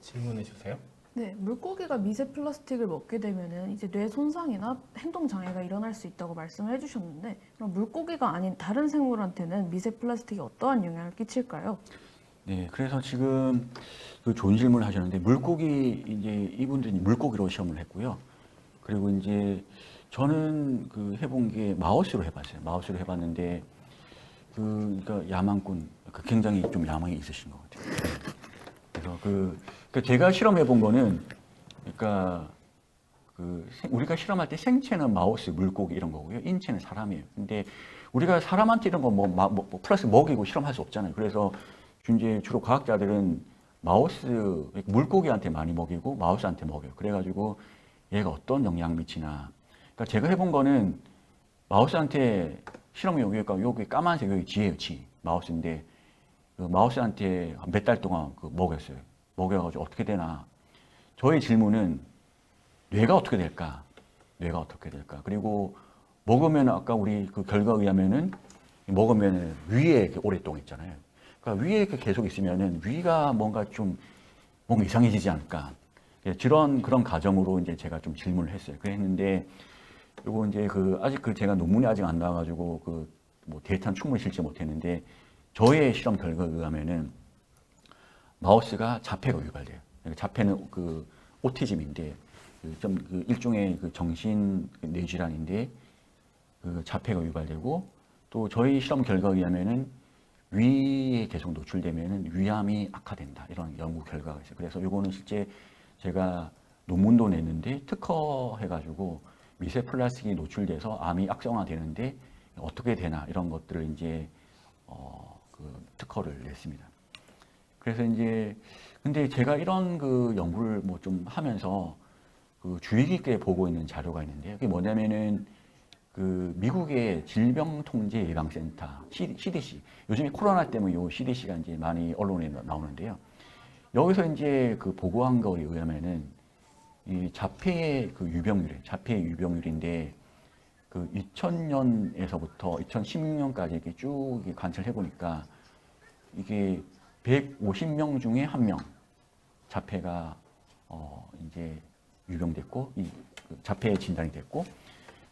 질문해 주세요. 네, 물고기가 미세 플라스틱을 먹게 되면은 이제 뇌 손상이나 행동 장애가 일어날 수 있다고 말씀을 해주셨는데, 그럼 물고기가 아닌 다른 생물한테는 미세 플라스틱이 어떠한 영향을 끼칠까요? 네, 그래서 지금 그 좋은 질문을 하셨는데 물고기 이제 이분들이 물고기로 시험을 했고요. 그리고 이제 저는 그 해본 게 마우스로 해봤어요. 마우스로 해봤는데 그러니까 야망꾼 굉장히 좀 야망이 있으신 것 같아요. 그래서 그러니까 제가 실험해 본 거는 그러니까 우리가 실험할 때 생체는 마우스, 물고기 이런 거고요. 인체는 사람이에요. 근데 우리가 사람한테 이런 거 뭐 플러스 먹이고 실험할 수 없잖아요. 그래서 이제 주로 과학자들은 마우스, 물고기한테 많이 먹이고 마우스한테 먹여요. 그래가지고 얘가 어떤 영향 미치나. 그러니까 제가 해본 거는 마우스한테 실험이 여기 까만색 여기 지예요, 지. 마우스인데 그 마우스한테 몇 달 동안 먹였어요. 먹여가지고 어떻게 되나. 저의 질문은 뇌가 어떻게 될까? 뇌가 어떻게 될까? 그리고 먹으면 아까 우리 그 결과에 의하면은 먹으면 위에 이렇게 오랫동안 있잖아요. 그러니까 위에 이렇게 계속 있으면은 위가 뭔가 이상해지지 않을까? 그런 가정으로 이제 제가 좀 질문을 했어요. 그랬는데 요거 이제 아직 제가 논문이 아직 안 나와가지고 뭐 데이터는 충분히 실지 못했는데 저의 실험 결과에 의하면은 마우스가 자폐가 유발돼요. 자폐는 오티즘인데 일종의 정신 뇌질환인데 자폐가 유발되고 또 저희 실험 결과에 의하면은 위에 계속 노출되면은 위암이 악화된다 이런 연구 결과가 있어요. 그래서 요거는 실제 제가 논문도 냈는데 특허해가지고 미세 플라스틱이 노출돼서 암이 악성화되는데 어떻게 되나 이런 것들을 이제 특허를 냈습니다. 그래서 이제 근데 제가 이런 연구를 뭐 좀 하면서 주의 깊게 보고 있는 자료가 있는데요. 그게 뭐냐면은 그 미국의 질병통제예방센터 CDC 요즘에 코로나 때문에 요 CDC가 이제 많이 언론에 나오는데요. 여기서 이제 그 보고한 거에 의하면은 이 자폐의 그 유병률인데 그 2000년에서부터 2016년까지 이렇게 쭉 관찰해 보니까 이게 150명 중에 1명 자폐가 이제 유병됐고 그 자폐 진단이 됐고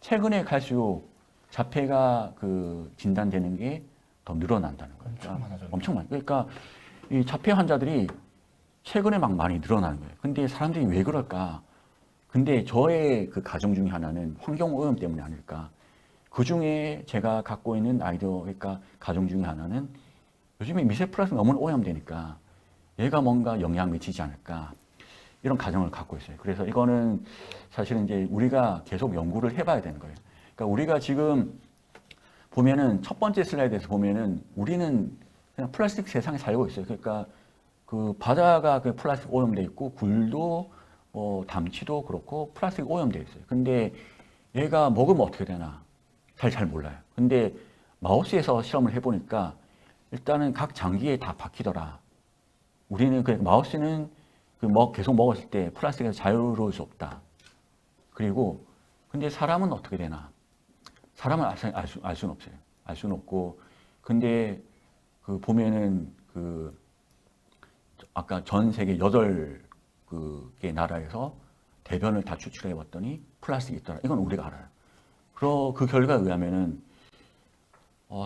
최근에 갈수록 자폐가 그 진단되는 게 더 늘어난다는 거예요. 엄청 많아졌네요. 엄청 많아요. 그러니까 이 자폐 환자들이 최근에 막 많이 늘어나는 거예요. 근데 사람들이 왜 그럴까? 근데 저의 그 가정 중에 하나는 환경 오염 때문이 아닐까? 그 중에 제가 갖고 있는 아이디어, 그러니까 가정 중에 하나는 요즘에 미세 플라스틱 너무 오염되니까 얘가 뭔가 영향 미치지 않을까? 이런 가정을 갖고 있어요. 그래서 이거는 사실은 이제 우리가 계속 연구를 해봐야 되는 거예요. 그러니까 우리가 지금 보면은 첫 번째 슬라이드에서 보면은 우리는 그냥 플라스틱 세상에 살고 있어요. 그러니까 그 바다가 그 플라스틱 오염돼 있고 굴도 담치도 그렇고 플라스틱 오염돼 있어요. 근데 얘가 먹으면 어떻게 되나 잘 몰라요. 근데 마우스에서 실험을 해보니까 일단은 각 장기에 다 박히더라. 우리는 그 마우스는 계속 먹었을 때 플라스틱에서 자유로울 수 없다. 그리고 근데 사람은 어떻게 되나? 사람은 알 수는 없어요. 알 수는 없고 근데 그 보면은 그 아까 전 세계 8개 나라에서 대변을 다 추출해 봤더니 플라스틱이 있더라. 이건 우리가 알아요. 그 결과에 의하면은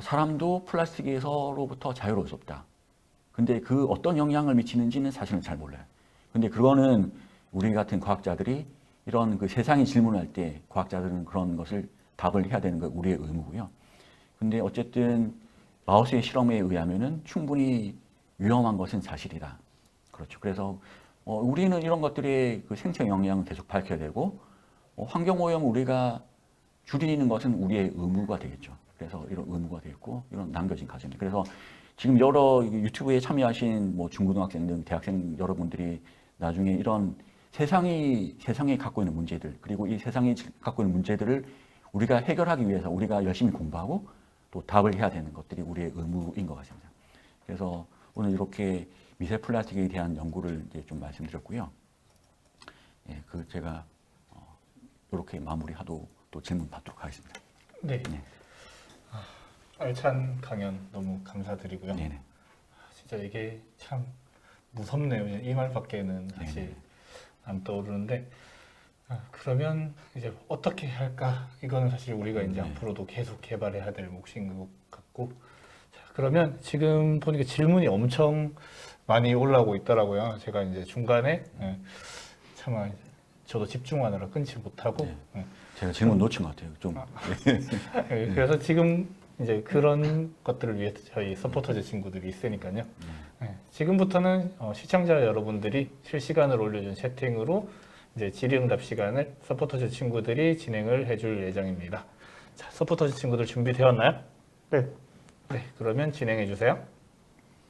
사람도 플라스틱에서로부터 자유로울 수 없다. 근데 그 어떤 영향을 미치는지는 사실은 잘 몰라요. 근데 그거는 우리 같은 과학자들이 이런 그 세상이 질문할 때 과학자들은 그런 것을 답을 해야 되는 거 우리의 의무고요. 근데 어쨌든 마우스의 실험에 의하면은 충분히 위험한 것은 사실이다. 그렇죠. 그래서 우리는 이런 것들의 그 생체 영향을 계속 밝혀야 되고 환경 오염 우리가 줄이는 것은 우리의 의무가 되겠죠. 그래서 이런 의무가 되겠고 이런 남겨진 과정입니다. 그래서 지금 여러 유튜브에 참여하신 뭐 중고등학생 등 대학생 여러분들이 나중에 이런 세상이 갖고 있는 문제들 그리고 이 세상이 갖고 있는 문제들을 우리가 해결하기 위해서 우리가 열심히 공부하고 또 답을 해야 되는 것들이 우리의 의무인 것 같습니다. 그래서 오늘 이렇게 미세 플라스틱에 대한 연구를 이제 좀 말씀드렸고요. 예, 그 제가 이렇게 마무리하고 또 질문 받도록 하겠습니다. 네. 네. 알찬 강연 너무 감사드리고요. 네네. 진짜 이게 참 무섭네요. 그냥 이 말밖에는 사실 네네. 안 떠오르는데 그러면 이제 어떻게 할까? 이거는 사실 우리가 이제 네. 앞으로도 계속 개발해야 될 몫인 것 같고 자, 그러면 지금 보니까 질문이 엄청 많이 올라오고 있더라고요. 제가 이제 중간에 차마 저도 집중하느라 끊지 못하고 네. 제가 질문 놓친 것 같아요. 좀. 그래서 지금 이제 그런 것들을 위해서 저희 서포터즈 친구들이 있으니까요. 네, 지금부터는 시청자 여러분들이 실시간으로 올려준 채팅으로 이제 질의응답 시간을 서포터즈 친구들이 진행을 해줄 예정입니다. 자, 서포터즈 친구들 준비되었나요? 네. 네, 그러면 진행해 주세요.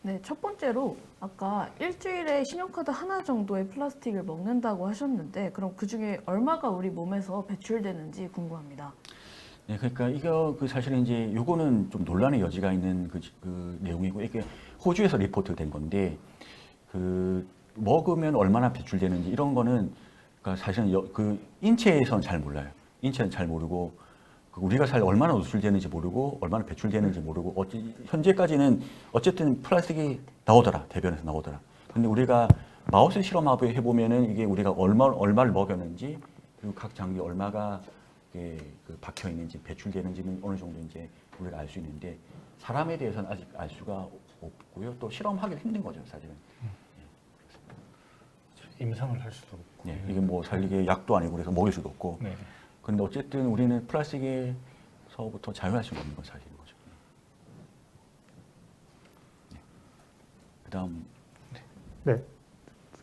네, 첫 번째로 아까 일주일에 신용카드 하나 정도의 플라스틱을 먹는다고 하셨는데 그럼 그중에 얼마가 우리 몸에서 배출되는지 궁금합니다. 네, 그러니까 이거 그 사실은 이제 요거는 좀 논란의 여지가 있는 그 내용이고 이게 호주에서 리포트된 건데 그 먹으면 얼마나 배출되는지 이런 거는 그러니까 사실은 그 인체에서는 잘 몰라요. 인체는 잘 모르고 우리가 얼마나 노출되는지 모르고 얼마나 배출되는지 모르고 현재까지는 어쨌든 플라스틱이 나오더라 대변에서 나오더라. 근데 우리가 마우스 실험하고 해보면은 이게 우리가 얼마를 먹였는지 그리고 각 장기 얼마가 그 박혀 있는지 배출되는지는 어느 정도 이제 우리가 알 수 있는데 사람에 대해서는 아직 알 수가 없고요. 또 실험하기도 힘든 거죠 사실은. 임상을 할 수도 없고. 네, 이게 뭐 살리게 약도 아니고 그래서 먹일 수도 없고. 네. 근데 어쨌든 우리는 플라스틱에서부터 자유할 수가 없는 건 사실인 거죠. 네. 그다음 네.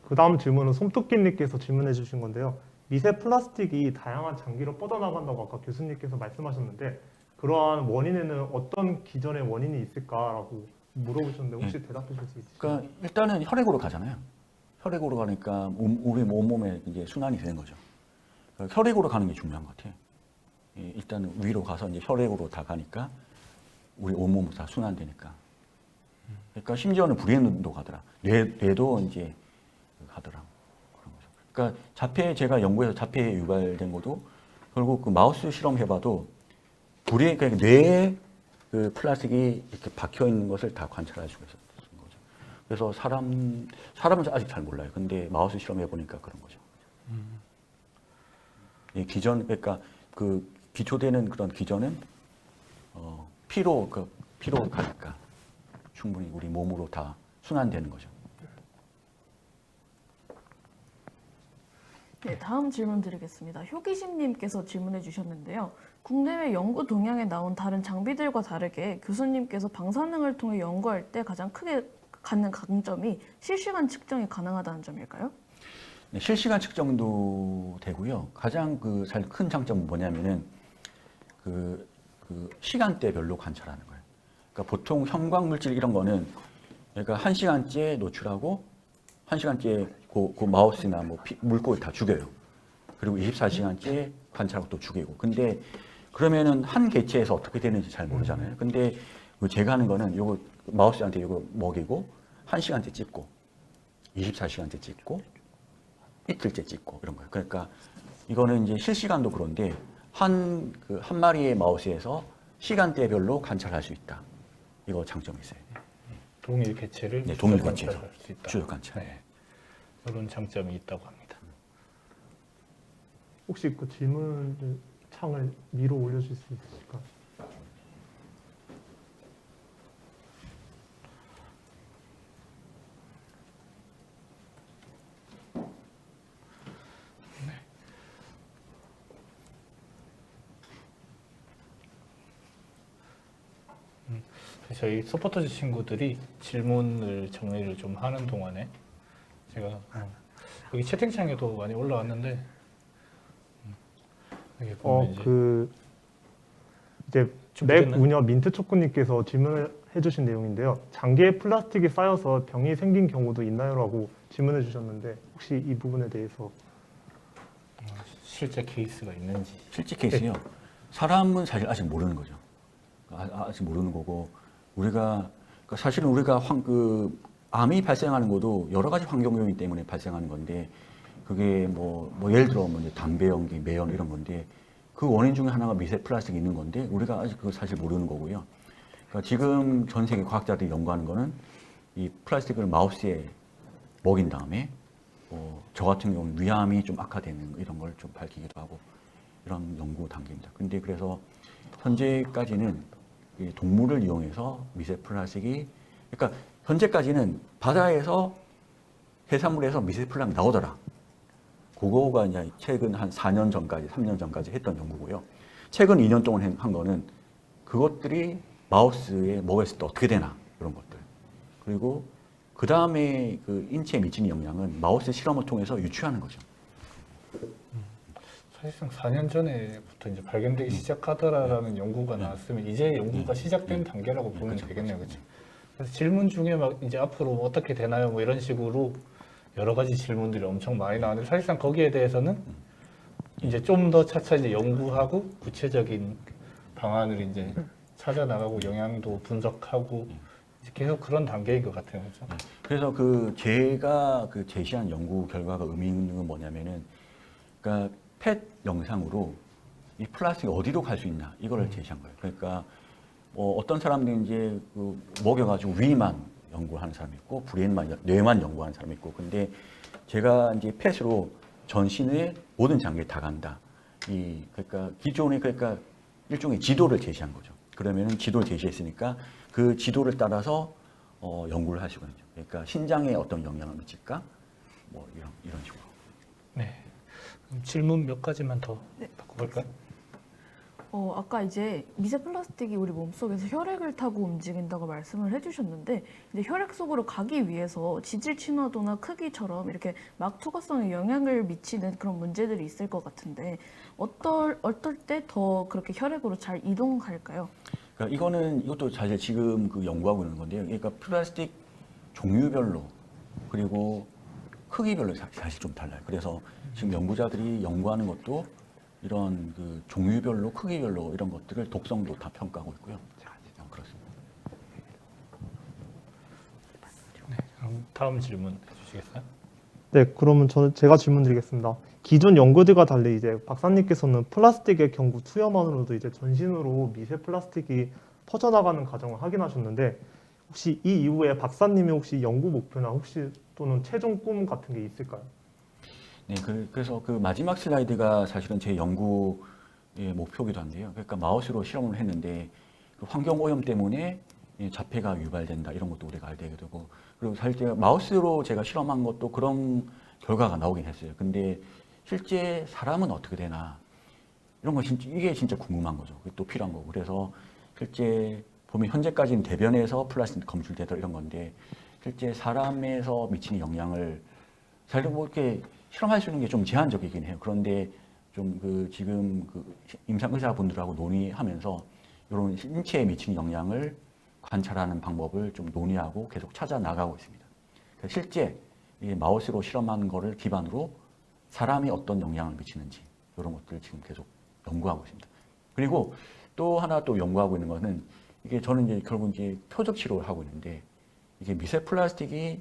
그 다음 질문은 솜토끼님께서 질문해 주신 건데요. 미세 플라스틱이 다양한 장기로 뻗어나간다고 아까 교수님께서 말씀하셨는데 그러한 원인에는 어떤 기전의 원인이 있을까라고 물어보셨는데 혹시 대답해 주실 수 있으실까요? 그러니까 일단은 혈액으로 가잖아요. 혈액으로 가니까 우리 온몸에 이제 순환이 되는 거죠. 그러니까 혈액으로 가는 게 중요한 것 같아요. 일단 위로 가서 이제 혈액으로 다 가니까 우리 온몸으로 다 순환되니까. 그러니까 심지어는 브레인도 가더라. 뇌도 이제 가더라. 그런 거죠. 그러니까 자폐 제가 연구해서 자폐에 유발된 것도 결국 그 마우스 실험해봐도 그러니까 뇌에 그 플라스틱이 이렇게 박혀 있는 것을 다 관찰할 수가 있었던 거죠. 그래서 사람은 아직 잘 몰라요. 근데 마우스 실험해 보니까 그런 거죠. 이 기전 그러니까 그 기초되는 그런 기전은 피로 가니까 충분히 우리 몸으로 다 순환되는 거죠. 네, 다음 질문 드리겠습니다. 효기심님께서 질문해 주셨는데요. 국내외 연구 동향에 나온 다른 장비들과 다르게 교수님께서 방사능을 통해 연구할 때 가장 크게 갖는 강점이 실시간 측정이 가능하다는 점일까요? 네, 실시간 측정도 되고요. 가장 그 사실 큰 장점은 뭐냐면은 그 시간대별로 관찰하는 거예요. 그러니까 보통 형광 물질 이런 거는 그러니까 1시간째 노출하고 1시간째 그 마우스나 뭐 물고기 다 죽여요. 그리고 24시간째 관찰하고 또 죽이고. 근데 그러면은 한 개체에서 어떻게 되는지 잘 모르잖아요. 근데 제가 하는 거는 요거 마우스한테 요거 먹이고 1시간째 찍고 24시간째 찍고 이틀째 찍고 이런 거예요. 그러니까 이거는 이제 실시간도 그런데 한 마리의 마우스에서 시간대별로 관찰할 수 있다. 이거 장점이 있어요. 동일 개체를 네, 동일 추적 개체로 관찰할 수 있다. 추적 관찰. 네. 이런 장점이 있다고 합니다. 혹시 그 질문 창을 위로 올려줄 수 있으실까요? 저희 서포터즈 친구들이 질문을 정리를 좀 하는 동안에 제가 여기 채팅창에도 많이 올라왔는데 여기 보면 이제 맥 준비됐나요? 운여 민트 초코님께서 질문을 해주신 내용인데요. 장기에 플라스틱이 쌓여서 병이 생긴 경우도 있나요?라고 질문해 주셨는데 혹시 이 부분에 대해서 실제 케이스가 있는지. 실제 케이스요. 사람은 사실 아직 모르는 거죠. 아직 모르는 거고 우리가 그러니까 사실은 우리가 암이 발생하는 것도 여러 가지 환경 요인 때문에 발생하는 건데 그게 뭐 예를 들어 뭐 담배 연기, 매연 이런 건데 그 원인 중에 하나가 미세 플라스틱이 있는 건데 우리가 아직 그거 사실 모르는 거고요. 그러니까 지금 전 세계 과학자들이 연구하는 거는 이 플라스틱을 마우스에 먹인 다음에 저 같은 경우는 위암이 좀 악화되는 이런 걸 좀 밝히기도 하고 이런 연구 단계입니다. 근데 그래서 현재까지는 이 동물을 이용해서 미세 플라스틱이 그러니까 현재까지는 바다에서 해산물에서 미세 플라스틱이 나오더라. 그거가 이제 최근 한 4년 전까지, 3년 전까지 했던 연구고요. 최근 2년 동안 한 거는 그것들이 마우스에 먹였을 때 어떻게 되나 이런 것들. 그리고 그 다음에 그 인체에 미치는 영향은 마우스 실험을 통해서 유추하는 거죠. 사실상 4년 전에부터 이제 발견되기 시작하더라라는 연구가 나왔으면 이제 연구가 시작된 단계라고 보면 되겠네요, 그렇죠? 그래서 질문 중에 막 이제 앞으로 어떻게 되나요, 뭐 이런 식으로 여러 가지 질문들이 엄청 많이 나왔는데 사실상 거기에 대해서는 이제 좀 더 차차 이제 연구하고 구체적인 방안을 이제 찾아 나가고 영향도 분석하고 이제 계속 그런 단계인 것 같아요, 그렇죠? 그래서 제가 제시한 연구 결과가 의미 있는 건 뭐냐면은 그러니까 펫 영상으로 이 플라스틱이 어디로 갈 수 있나 이거를 제시한 거예요. 그러니까 어떤 사람들은 이제 먹여가지고 위만 연구하는 사람이 있고 브레인만 뇌만 연구하는 사람이 있고 근데 제가 이제 펫으로 전신의 모든 장기에 다 간다. 그러니까 기존에 그러니까 일종의 지도를 제시한 거죠. 그러면은 지도를 제시했으니까 그 지도를 따라서 연구를 하시거든요. 그러니까 신장에 어떤 영향을 미칠까 뭐 이런 식으로. 네. 그럼 질문 몇 가지만 더 바꿔볼까요? 아까 이제 미세 플라스틱이 우리 몸속에서 혈액을 타고 움직인다고 말씀을 해주셨는데 이제 혈액 속으로 가기 위해서 지질 친화도나 크기처럼 이렇게 막 투과성에 영향을 미치는 그런 문제들이 있을 것 같은데 어떨 때 더 그렇게 혈액으로 잘 이동할까요? 그러니까 이것도 사실 지금 연구하고 있는 건데요. 그러니까 플라스틱 종류별로 그리고 크기별로 사실 좀 달라요. 그래서 지금 연구자들이 연구하는 것도 이런 그 종류별로 크기별로 이런 것들을 독성도 다 평가하고 있고요. 그렇습니다. 그럼 다음 질문 해주시겠어요? 네, 그러면 제가 질문드리겠습니다. 기존 연구들과 달리 이제 박사님께서는 플라스틱의 경구 투여만으로도 이제 전신으로 미세 플라스틱이 퍼져나가는 과정을 확인하셨는데 혹시 이 이후에 박사님이 혹시 연구 목표나 혹시 또는 최종 꿈 같은 게 있을까요? 네, 그래서 그 마지막 슬라이드가 사실은 제 연구의 목표기도 한데요. 그러니까 마우스로 실험을 했는데 그 환경 오염 때문에 자폐가 유발된다 이런 것도 우리가 알게 되고 그리고 사실 제가 마우스로 제가 실험한 것도 그런 결과가 나오긴 했어요. 근데 실제 사람은 어떻게 되나 이런 거 진짜 이게 진짜 궁금한 거죠. 그게 또 필요한 거고 그래서 실제 보면 현재까지는 대변에서 플라스틱 검출되다 이런 건데 실제 사람에서 미치는 영향을 사실 뭐 이렇게 실험할 수 있는 게 좀 제한적이긴 해요. 그런데 좀 그 지금 그 임상 의사분들하고 논의하면서 이런 신체에 미치는 영향을 관찰하는 방법을 좀 논의하고 계속 찾아 나가고 있습니다. 그래서 실제 이 마우스로 실험한 거를 기반으로 사람이 어떤 영향을 미치는지 이런 것들을 지금 계속 연구하고 있습니다. 그리고 또 하나 또 연구하고 있는 거는 이게 저는 이제 결국 이제 표적 치료를 하고 있는데 이게 미세 플라스틱이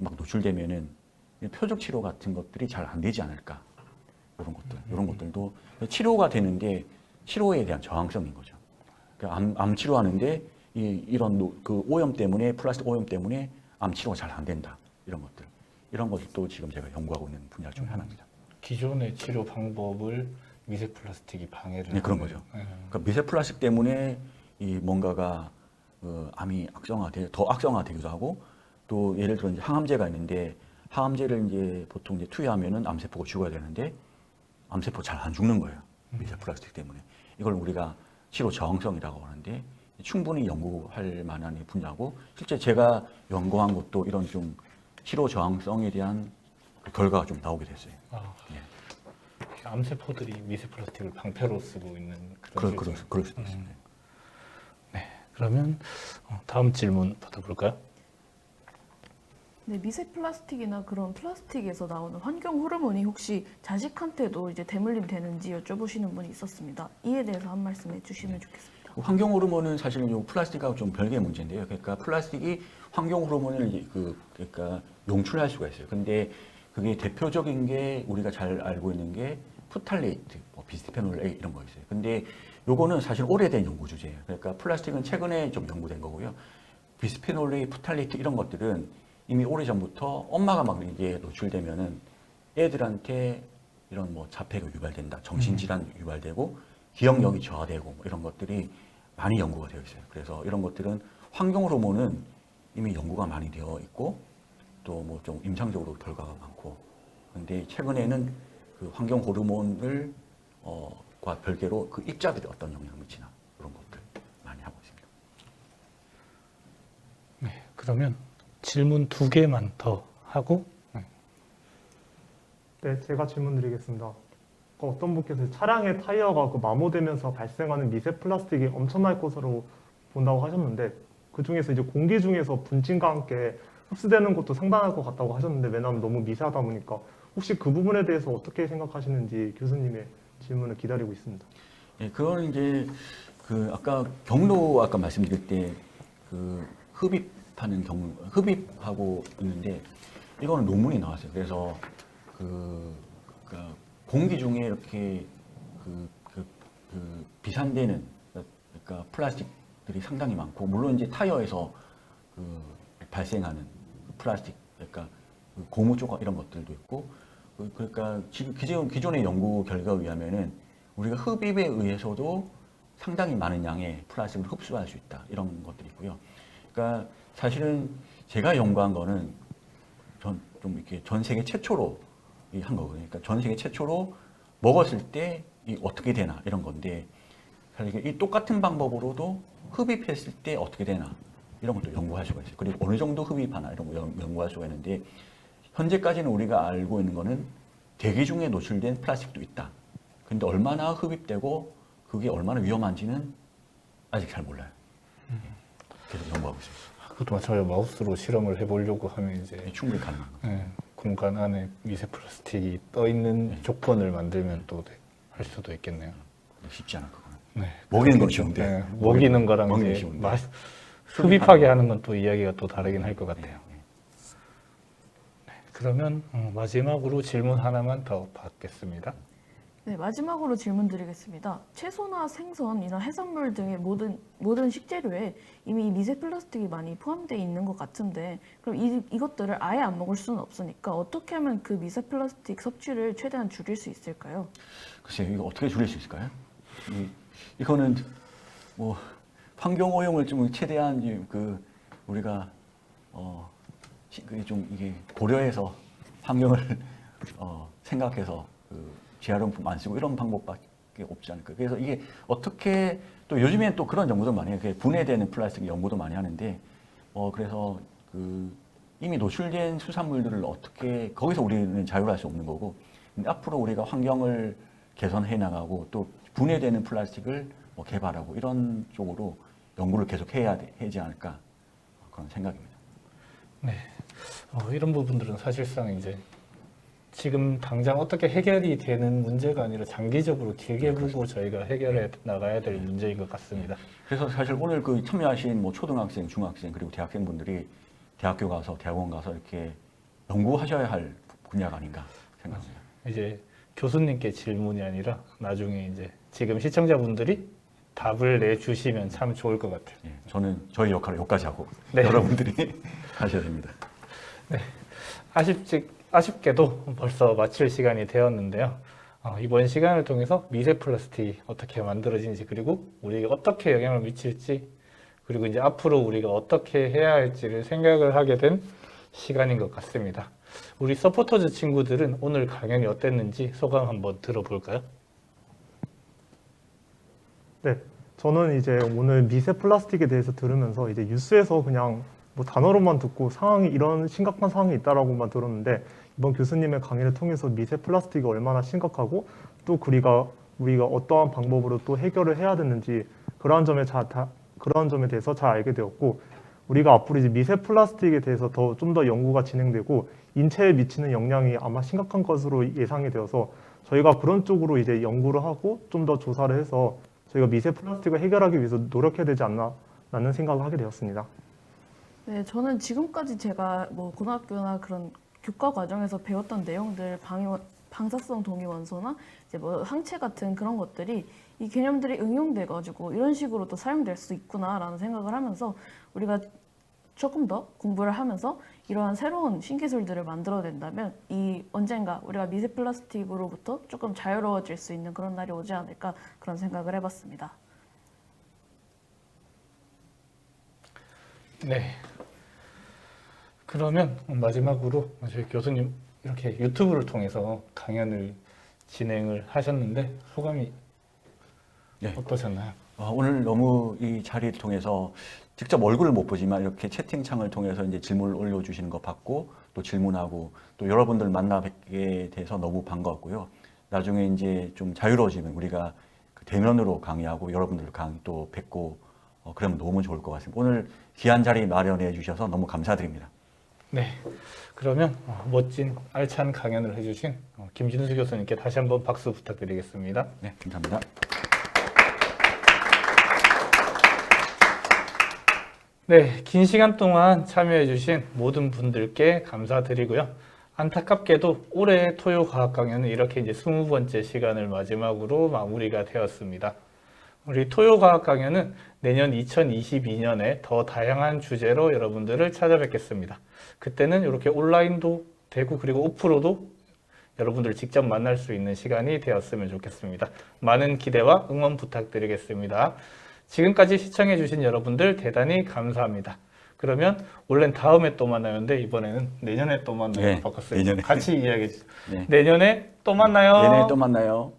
막 노출되면은 표적 치료 같은 것들이 잘 안 되지 않을까 이런 것들도 치료가 되는데 치료에 대한 저항성인 거죠. 그러니까 암 치료하는데 이런 그 오염 때문에 플라스틱 오염 때문에 암 치료가 잘 안 된다 이런 것도 지금 제가 연구하고 있는 분야 중 하나입니다. 기존의 치료 방법을 미세 플라스틱이 방해를 네, 그런 하는. 거죠. 그러니까 미세 플라스틱 때문에 이 뭔가가 암이 더 악성화되기도 하고 또 예를 들어 이제 항암제가 있는데 항암제를 이제 보통 이제 투여하면은 암세포가 죽어야 되는데 암세포 잘 안 죽는 거예요. 미세 플라스틱 때문에. 이걸 우리가 치료 저항성이라고 하는데 충분히 연구할 만한 분야고 실제 제가 연구한 것도 이런 좀 치료 저항성에 대한 그 결과가 좀 나오게 됐어요. 예. 암세포들이 미세 플라스틱을 방패로 쓰고 있는 그런 실정. 그럴 수도 있습니다. 네, 그러면 다음 질문 받아볼까요? 네, 미세 플라스틱이나 그런 플라스틱에서 나오는 환경 호르몬이 혹시 자식한테도 이제 대물림 되는지 여쭤보시는 분이 있었습니다. 이에 대해서 한 말씀 해주시면 좋겠습니다. 환경 호르몬은 사실은 요 플라스틱하고 좀 별개의 문제인데요. 그러니까 플라스틱이 환경 호르몬을 그러니까 용출할 수가 있어요. 근데 그게 대표적인 게 우리가 잘 알고 있는 게 프탈레이트, 비스페놀 A 이런 거 있어요. 근데 요거는 사실 오래된 연구 주제예요. 그러니까 플라스틱은 최근에 좀 연구된 거고요. 비스페놀 A, 프탈레이트 이런 것들은 이미 오래전부터 엄마가 막 이게 노출되면은 애들한테 이런 뭐 자폐가 유발된다, 정신질환 유발되고 기억력이 저하되고 뭐 이런 것들이 많이 연구가 되어 있어요. 그래서 이런 것들은 환경 호르몬은 이미 연구가 많이 되어 있고 또 뭐 좀 임상적으로 결과가 많고 근데 최근에는 그 환경 호르몬을 과 별개로 그 입자들이 어떤 영향을 미치나 그런 것들 많이 하고 있습니다. 네, 그러면 질문 2개만 더 하고 네, 제가 질문드리겠습니다. 어떤 분께서 차량의 타이어가 그 마모되면서 발생하는 미세 플라스틱이 엄청날 것으로 본다고 하셨는데 그 중에서 이제 공기 중에서 분진과 함께 흡수되는 것도 상당할 것 같다고 하셨는데 왜냐하면 너무 미세하다 보니까 혹시 그 부분에 대해서 어떻게 생각하시는지 교수님의 질문을 기다리고 있습니다. 예, 그거는 이제 그 아까 경로 아까 말씀드릴 때 그 흡입하고 있는데 이거는 논문이 나왔어요. 그래서 그러니까 공기 중에 이렇게 그 비산되는 그러니까 플라스틱들이 상당히 많고 물론 이제 타이어에서 그 발생하는 플라스틱 그러니까 그 고무 조각 이런 것들도 있고 그러니까 지금 기존의 연구 결과에 의하면은 우리가 흡입에 의해서도 상당히 많은 양의 플라스틱을 흡수할 수 있다 이런 것들이 있고요. 그러니까 사실은 제가 연구한 거는 좀 이렇게 전 세계 최초로 한 거거든요. 그러니까 전 세계 최초로 먹었을 때 어떻게 되나 이런 건데 사실 이 똑같은 방법으로도 흡입했을 때 어떻게 되나 이런 것도 연구할 수가 있어요. 그리고 어느 정도 흡입하나 이런 거 연구할 수가 있는데 현재까지는 우리가 알고 있는 거는 대기 중에 노출된 플라스틱도 있다. 근데 얼마나 흡입되고 그게 얼마나 위험한지는 아직 잘 몰라요. 계속 연구하고 있습니다. 그것도 마찬가지로 마우스로 실험을 해보려고 하면 이제 충분히 가능한 거예요. 공간 안에 미세 플라스틱이 떠 있는 조건을 만들면 또 할 수도 있겠네요. 쉽지 않을 거고요. 네. 먹이는 건 쉬운데. 네, 먹이는 거랑 먹이는 이제 쉬운데. 흡입하게 하는 건 또 이야기가 또 다르긴 할 것 같아요. 네. 그러면 마지막으로 질문 하나만 더 받겠습니다. 네, 마지막으로 질문 드리겠습니다. 채소나 생선, 이런 해산물 등의 모든 식재료에 이미 미세 플라스틱이 많이 포함되어 있는 것 같은데, 그럼 이것들을 아예 안 먹을 수는 없으니까 어떻게 하면 그 미세 플라스틱 섭취를 최대한 줄일 수 있을까요? 글쎄요, 이거 어떻게 줄일 수 있을까요? 이거는 뭐 환경 오염을 좀 최대한 우리가 좀 이게 고려해서 환경을 생각해서 재활용품 안 쓰고 이런 방법밖에 없지 않을까. 그래서 이게 어떻게 또 요즘엔 또 그런 연구도 많이 해요. 분해되는 플라스틱 연구도 많이 하는데 그래서 이미 노출된 수산물들을 어떻게 거기서 우리는 자유할 수 없는 거고, 근데 앞으로 우리가 환경을 개선해 나가고 또 분해되는 플라스틱을 개발하고 이런 쪽으로 연구를 계속 해야 되지 않을까 그런 생각입니다. 네. 이런 부분들은 사실상 이제 지금 당장 어떻게 해결이 되는 문제가 아니라 장기적으로 길게 보고 저희가 해결해 나가야 될 문제인 것 같습니다. 그래서 사실 오늘 참여하신 초등학생, 중학생 그리고 대학생분들이 대학교 가서 대학원 가서 이렇게 연구하셔야 할 분야가 아닌가 생각합니다. 이제 교수님께 질문이 아니라 나중에 이제 지금 시청자분들이 답을 내주시면 참 좋을 것 같아요. 예, 저는 저희 역할을 여기까지 하고 네. 여러분들이 하셔야 됩니다. 아쉽게도 벌써 마칠 시간이 되었는데요. 이번 시간을 통해서 미세 플라스틱이 어떻게 만들어지는지, 그리고 우리에게 어떻게 영향을 미칠지, 그리고 이제 앞으로 우리가 어떻게 해야 할지를 생각을 하게 된 시간인 것 같습니다. 우리 서포터즈 친구들은 오늘 강연이 어땠는지 소감 한번 들어볼까요? 네, 저는 이제 오늘 미세 플라스틱에 대해서 들으면서 이제 뉴스에서 그냥 뭐 단어로만 듣고 상황이 이런 심각한 상황이 있다라고만 들었는데, 이번 교수님의 강의를 통해서 미세 플라스틱이 얼마나 심각하고 또 우리가 어떠한 방법으로 또 해결을 해야 되는지 그러한 점에 대해서 잘 알게 되었고, 우리가 앞으로 이제 미세 플라스틱에 대해서 좀 더 연구가 진행되고 인체에 미치는 영향이 아마 심각한 것으로 예상이 되어서 저희가 그런 쪽으로 이제 연구를 하고 좀 더 조사를 해서 저희가 미세 플라스틱을 해결하기 위해서 노력해야 되지 않나라는 생각을 하게 되었습니다. 네, 저는 지금까지 제가 뭐 고등학교나 그런 교과 과정에서 배웠던 내용들, 방사성 동위원소나 이제 뭐 항체 같은 그런 것들이 이 개념들이 응용돼 가지고 이런 식으로 또 사용될 수 있구나라는 생각을 하면서 우리가 조금 더 공부를 하면서 이러한 새로운 신기술들을 만들어낸다면 언젠가 우리가 미세 플라스틱으로부터 조금 자유로워질 수 있는 그런 날이 오지 않을까, 그런 생각을 해봤습니다. 네. 그러면 마지막으로 저희 교수님 이렇게 유튜브를 통해서 강연을 진행을 하셨는데 소감이 네. 어떠셨나요? 오늘 너무 이 자리를 통해서 직접 얼굴을 못 보지만 이렇게 채팅창을 통해서 이제 질문을 올려주시는 거 받고 또 질문하고 또 여러분들 만나 뵙게 돼서 너무 반가웠고요. 나중에 이제 좀 자유로워지면 우리가 대면으로 강의하고 여러분들 강의 또 뵙고 그러면 너무 좋을 것 같습니다. 오늘 귀한 자리 마련해 주셔서 너무 감사드립니다. 네. 그러면 멋진 알찬 강연을 해주신 김진수 교수님께 다시 한번 박수 부탁드리겠습니다. 네, 감사합니다. 네, 긴 시간 동안 참여해주신 모든 분들께 감사드리고요. 안타깝게도 올해 토요 과학 강연은 이렇게 이제 20번째 시간을 마지막으로 마무리가 되었습니다. 우리 토요 과학 강연은 내년 2022년에 더 다양한 주제로 여러분들을 찾아뵙겠습니다. 그때는 이렇게 온라인도 되고 그리고 오프로도 여러분들을 직접 만날 수 있는 시간이 되었으면 좋겠습니다. 많은 기대와 응원 부탁드리겠습니다. 지금까지 시청해주신 여러분들 대단히 감사합니다. 그러면 원래는 다음에 또 만나는데 이번에는 내년에 또 만나요. 네, 바꿨어요. 내년에. 같이 이야기해 주세요. 네. 내년에 또 만나요. 내년에 또 만나요.